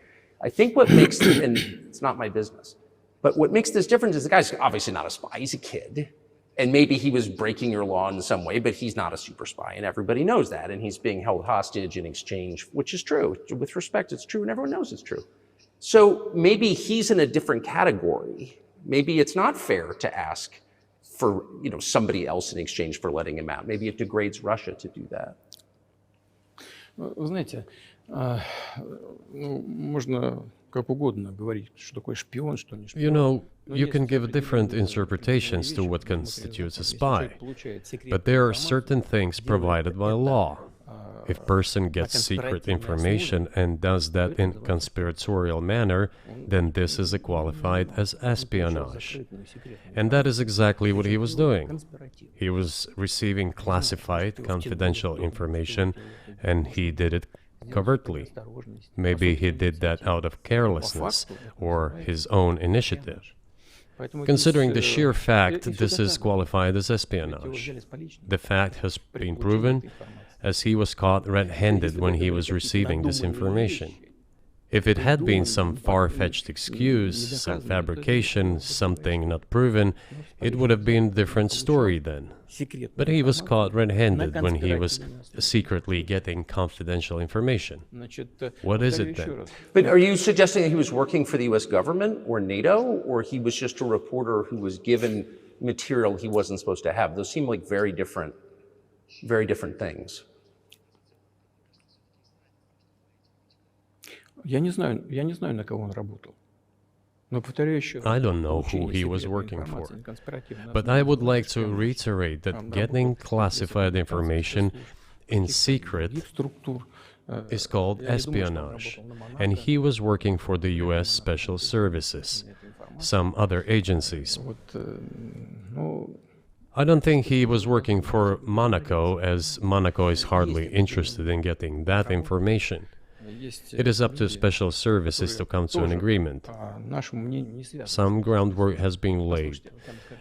I think what makes, and it's not my business, but what makes this different is the guy's obviously not a spy, he's a kid. And maybe he was breaking your law in some way, but he's not a super spy, and everybody knows that. And he's being held hostage in exchange, which is true. With respect, it's true, and everyone knows it's true. So maybe he's in a different category maybe it's not fair to ask for somebody else in exchange for letting him out. Maybe it degrades Russia to do that. Вы знаете, можно как угодно говорить, что такое шпион, что не шпион. You can give different interpretations to what constitutes a spy, but there are certain things provided by law. If a person gets secret information and does that in conspiratorial manner, then this is qualified as espionage. And that is exactly what he was doing. He was receiving classified, confidential information, and he did it covertly. Maybe he did that out of carelessness or his own initiative. Considering the sheer fact, this is qualified as espionage. The fact has been proven, as he was caught red-handed when he was receiving this information. If it had been some far-fetched excuse, some fabrication, something not proven, it would have been a different story then. But he was caught red-handed when he was secretly getting confidential information. What is it then? But are you suggesting that he was working for the US government or NATO, or he was just a reporter who was given material he wasn't supposed to have? Those seem like very different things. Я не знаю, на кого он работал. Но повторяю еще раз. I don't know who he was working for, but I would like to reiterate that getting classified information in secret is called espionage, and he was working for the US Special Services, some other agencies. I don't think he was working for Monaco, as Monaco is hardly interested in getting that information. It is up to special services to come to an agreement. Some groundwork has been laid.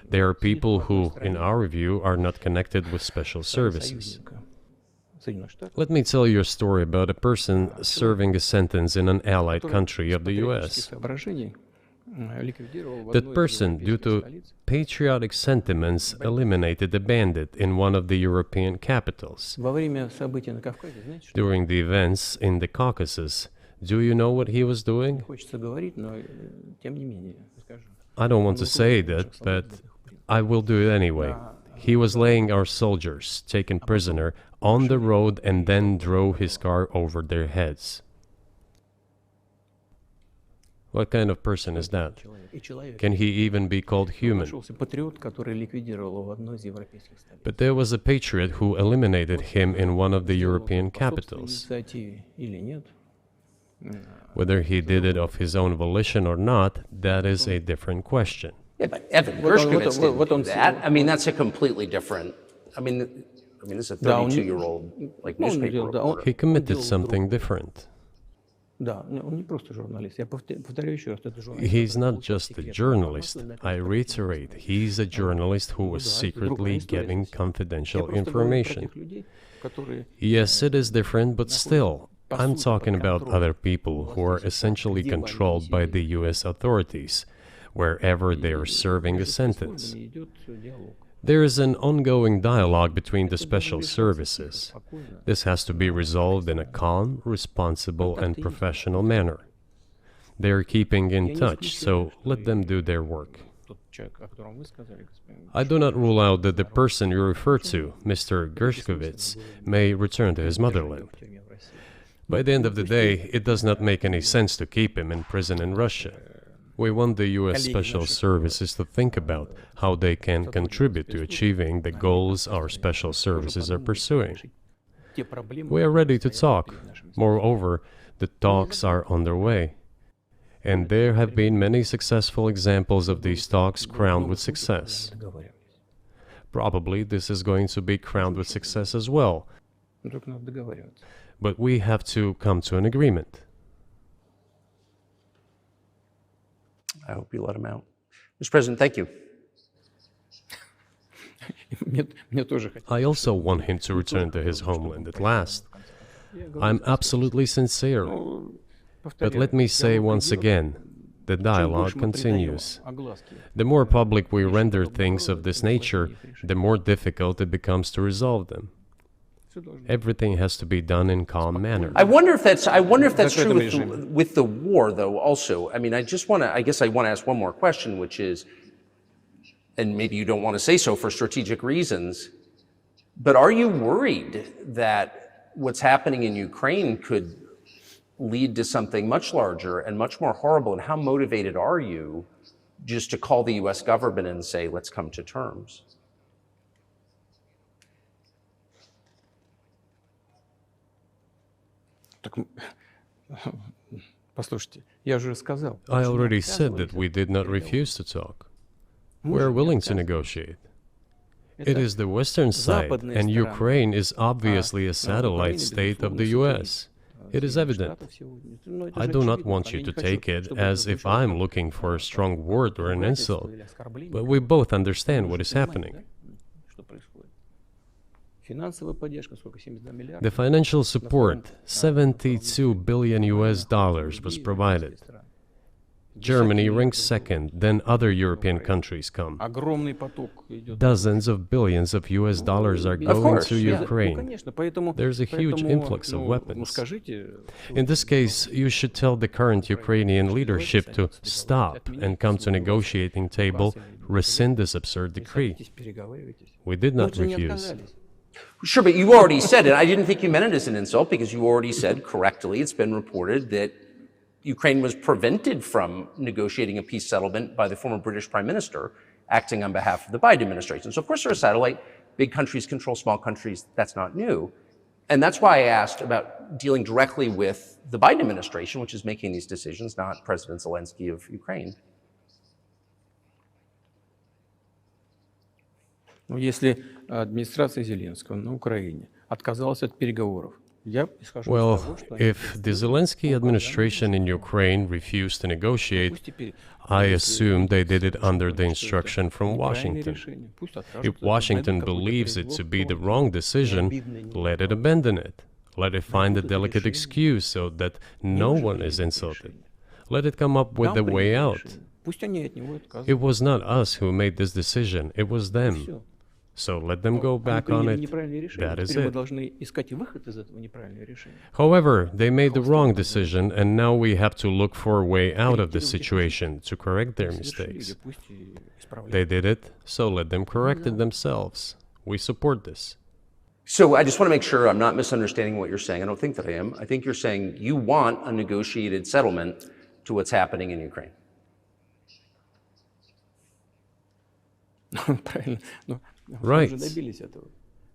There are people who, in our view, are not connected with special services. Let me tell you a story about a person serving a sentence in an allied country of the US. That person, due to patriotic sentiments, eliminated a bandit in one of the European capitals. During the events in the Caucasus, do you know what he was doing? I don't want to say that, but I will do it anyway. He was laying our soldiers, taken prisoner, on the road and then drove his car over their heads. What kind of person is that? Can he even be called human? But there was a patriot who eliminated him in one of the European capitals. Whether he did it of his own volition or not, that is a different question. Yeah, but Evan Gershkovich didn't do that. I mean, that's a completely different. I mean, this is a 32-year-old newspaper reporter. He committed something different. He's not just a journalist. I reiterate, he's a journalist who was secretly getting confidential information. Yes, it is different, but still, I'm talking about other people who are essentially controlled by the US authorities, wherever they are serving a sentence. There is an ongoing dialogue between the special services. This has to be resolved in a calm, responsible, and professional manner. They are keeping in touch, so let them do their work. I do not rule out that the person you refer to, Mr. Gershkovich, may return to his motherland. By the end of the day, it does not make any sense to keep him in prison in Russia. We want the US Special Services to think about how they can contribute to achieving the goals our special services are pursuing. We are ready to talk. Moreover, the talks are underway. And there have been many successful examples of these talks crowned with success. Probably this is going to be crowned with success as well. But we have to come to an agreement. I hope you let him out. Mr. President, thank you. I also want him to return to his homeland at last. I'm absolutely sincere. But let me say once again, the dialogue continues. The more public we render things of this nature, the more difficult it becomes to resolve them. Everything has to be done in calm manner. I wonder if that's true Закрытом with the war, though. Also, I mean, I guess I want to ask one more question, which is, and maybe you don't want to say so for strategic reasons, but are you worried that what's happening in Ukraine could lead to something much larger and much more horrible? And how motivated are you just to call the US government and say, let's come to terms? Так, послушайте, я же сказал. I already said that we did not refuse to talk. We're willing to negotiate. It is the Western side, and Ukraine is obviously a satellite state of the US. It is evident. I do not want you to take it as if I'm looking for a strong word or an insult, but we both understand what is happening. The financial support, 72 billion US dollars, was provided. Germany ranks second, then other European countries come. Dozens of billions of US dollars are going to Ukraine. There's a huge influx of weapons. In this case, you should tell the current Ukrainian leadership to stop and come to negotiating table, rescind this absurd decree. We did not refuse. Sure, but you already said it. I didn't think you meant it as an insult because you already said correctly, it's been reported that Ukraine was prevented from negotiating a peace settlement by the former British Prime Minister acting on behalf of the Biden administration. So of course they're a satellite. Big countries control small countries. That's not new. And that's why I asked about dealing directly with the Biden administration, which is making these decisions, not President Zelensky of Ukraine. Ну, если администрация Зеленского на Украине отказалась от переговоров, я исхожу из Well, того, что if the Zelensky administration in Ukraine refused to negotiate, I assume they did it under the instruction from Washington. If Washington believes it to be the wrong decision, let it abandon it. Let it find a delicate excuse so that no one is insulted. Let it come up with a way out. Пусть они от него отказываются. It was not us who made this decision, it was them. So let them go back on it. That is Мы it. должны искать выход из этого неправильного решения. However, they made the wrong decision, and now we have to look for a way out of the situation to correct their mistakes. Пусть и исправляют. They did it, so let them correct it themselves. We support this. So I just want to make sure I'm not misunderstanding what you're saying. I don't think that I am. I think you're saying you want a negotiated settlement to what's happening in Ukraine. Правильно. Но мы Right. уже добились этого.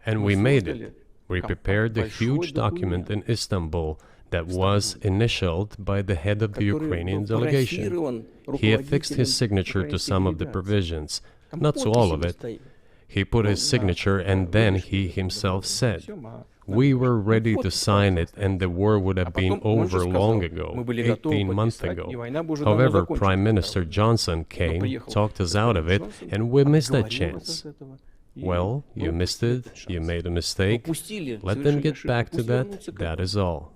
And we made it. We prepared the huge document in Istanbul that was initialed by the head of the Ukrainian delegation. He affixed his signature to some of the provisions, not to all of it. He put his signature and then he himself said, we were ready to sign it and the war would have been over long ago, 18 months ago. However, Prime Minister Johnson came, talked us out of it, and we missed that chance. Well, you missed it, you made a mistake. Let them get back to that, that is all.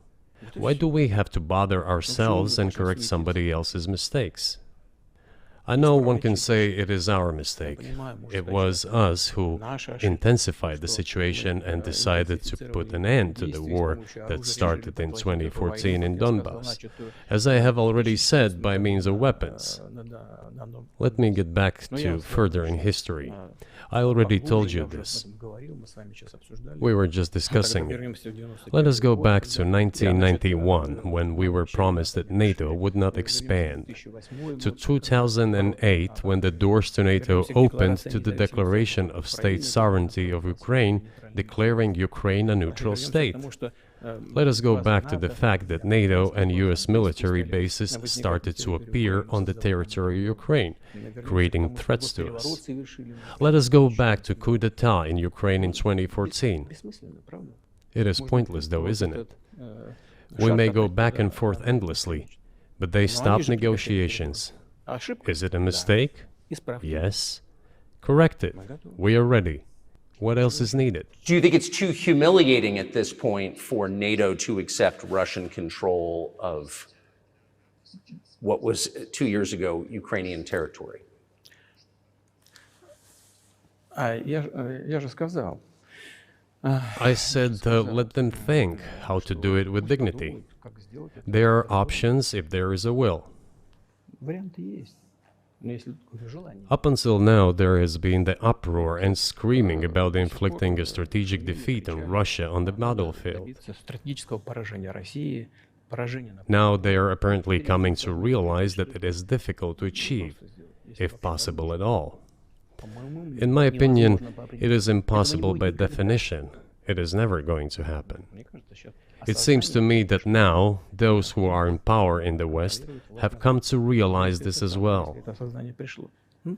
Why do we have to bother ourselves and correct somebody else's mistakes? I know one can say it is our mistake. It was us who intensified the situation and decided to put an end to the war that started in 2014 in Donbass, as I have already said, by means of weapons. Let me get back to furthering history. I already told you this. We were just discussing it. Let us go back to 1991, when we were promised that NATO would not expand, to 2008, when the doors to NATO opened to the declaration of state sovereignty of Ukraine, declaring Ukraine a neutral state. Let us go back to the fact that NATO and US military bases started to appear on the territory of Ukraine, creating threats to us. Let us go back to coup d'etat in Ukraine in 2014. It is pointless though, isn't it? We may go back and forth endlessly, but they stopped negotiations. Is it a mistake? Yes. Correct it. We are ready. What else is needed? Do you think it's too humiliating at this point for NATO to accept Russian control of what was 2 years ago Ukrainian territory? Я же сказал, I said, let them think how to do it with dignity. There are options if there is a will. Варианты есть. Но если такое желание. Up until now, there has been the uproar and screaming about inflicting a strategic defeat on Russia on the battlefield. Стратегического поражения России, поражения на Now they are apparently coming to realize that it is difficult to achieve, if possible at all. In my opinion, it is impossible by definition. It is never going to happen. It seems to me that now, those who are in power in the West have come to realize this as well. это осознание пришло.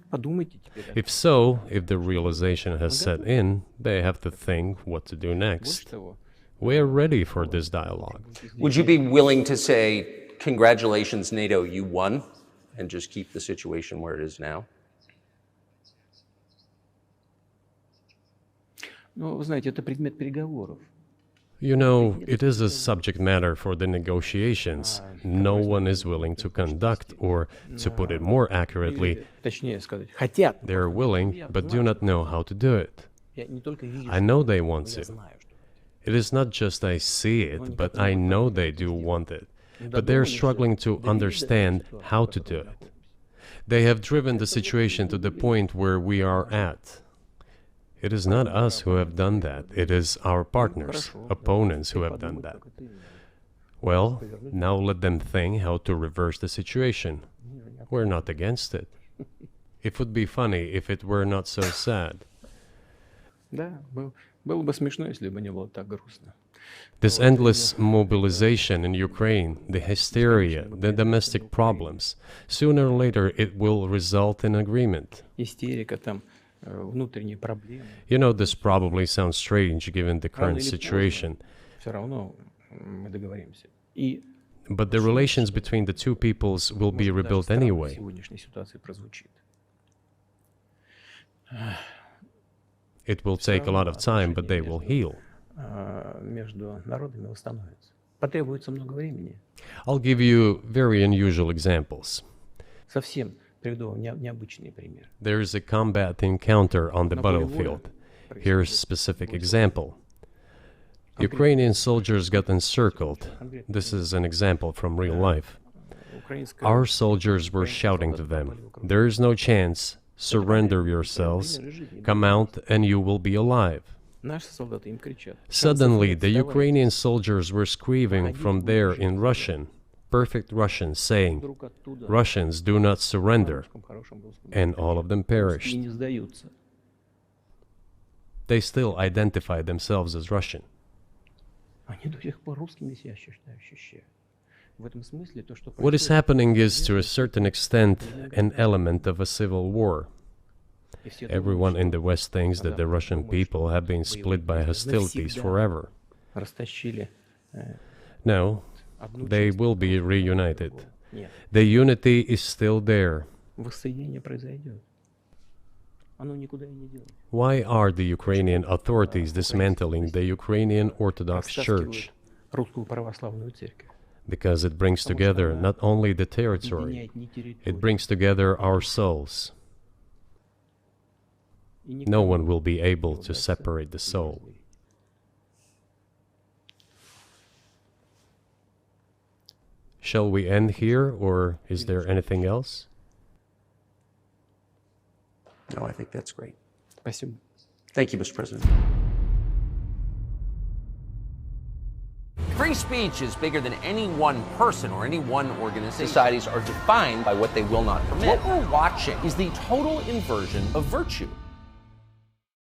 Подумайте теперь. If so, if the realization has set in, they have to think what to do next. We are ready for this dialogue. Would you be willing to say, congratulations, NATO, you won, and just keep the situation where it is now? Ну, вы знаете, это предмет переговоров. You know, it is a subject matter for the negotiations. No one is willing to conduct, or, to put it more accurately, Точнее сказать, хотят. they are willing but do not know how to do it. Я не только вижу, I know they want я to. знаю, что. It is not just I see it, but I know they do want it. But they are struggling to understand how to do it. They have driven the situation to the point where we are at. It is not us who have done that. It is our partners, opponents who have done that. Well, now let them think how to reverse the situation. We're not against it. It would be funny if it were not so sad. Да, было бы смешно, если бы не было так грустно. This endless mobilization in Ukraine, the hysteria, the domestic problems, sooner or later it will result in agreement. Истерика, там, внутренние проблемы. You know, this probably sounds strange given the current situation, Все равно мы договоримся. И but the relations between the two peoples will be может, даже rebuilt странно в anyway. сегодняшней ситуации прозвучит. It will take a lot of time, but they will heal. Между народами восстановится. Потребуется много времени. I'll give you very unusual examples. Совсем приведу вам необычный пример. There is a combat encounter on the battlefield. Here's a specific example. Ukrainian soldiers got encircled. This is an example from real life. Украинская Our soldiers were shouting to them, "There is no chance. Surrender yourselves. Come out and you will be alive." Наши солдаты им кричат. Suddenly, the Ukrainian soldiers were screaming from there in Russian, perfect Russian, saying, Вдруг оттуда "Russians, do not surrender." на хорошем русском And all of them и perished. не сдаются. They still identified themselves as Russian. Они до сих пор русскими себя ощущают. В этом смысле то, что What is happening is, to a certain extent, an element of a civil war. Everyone in the West thinks that the Russian people have been split by hostilities forever. растащили No, одну they часть will be reunited. Нет, The unity is still there. воссоединение произойдет. Оно никуда и не делось. Why are the Ukrainian authorities dismantling the Ukrainian Orthodox Church? Растаскивают русскую православную церковь. Because it brings together not only the territory, Объединяет не территорию. it brings together our souls. И No никому one will be able не to удастся separate the soul. излить. Shall we end here, or is there anything else? No, I think that's great. Спасибо. Thank you, Mr. President. Free speech is bigger than any one person or any one organization. Societies are defined by what they will not permit. What we're watching is the total inversion of virtue.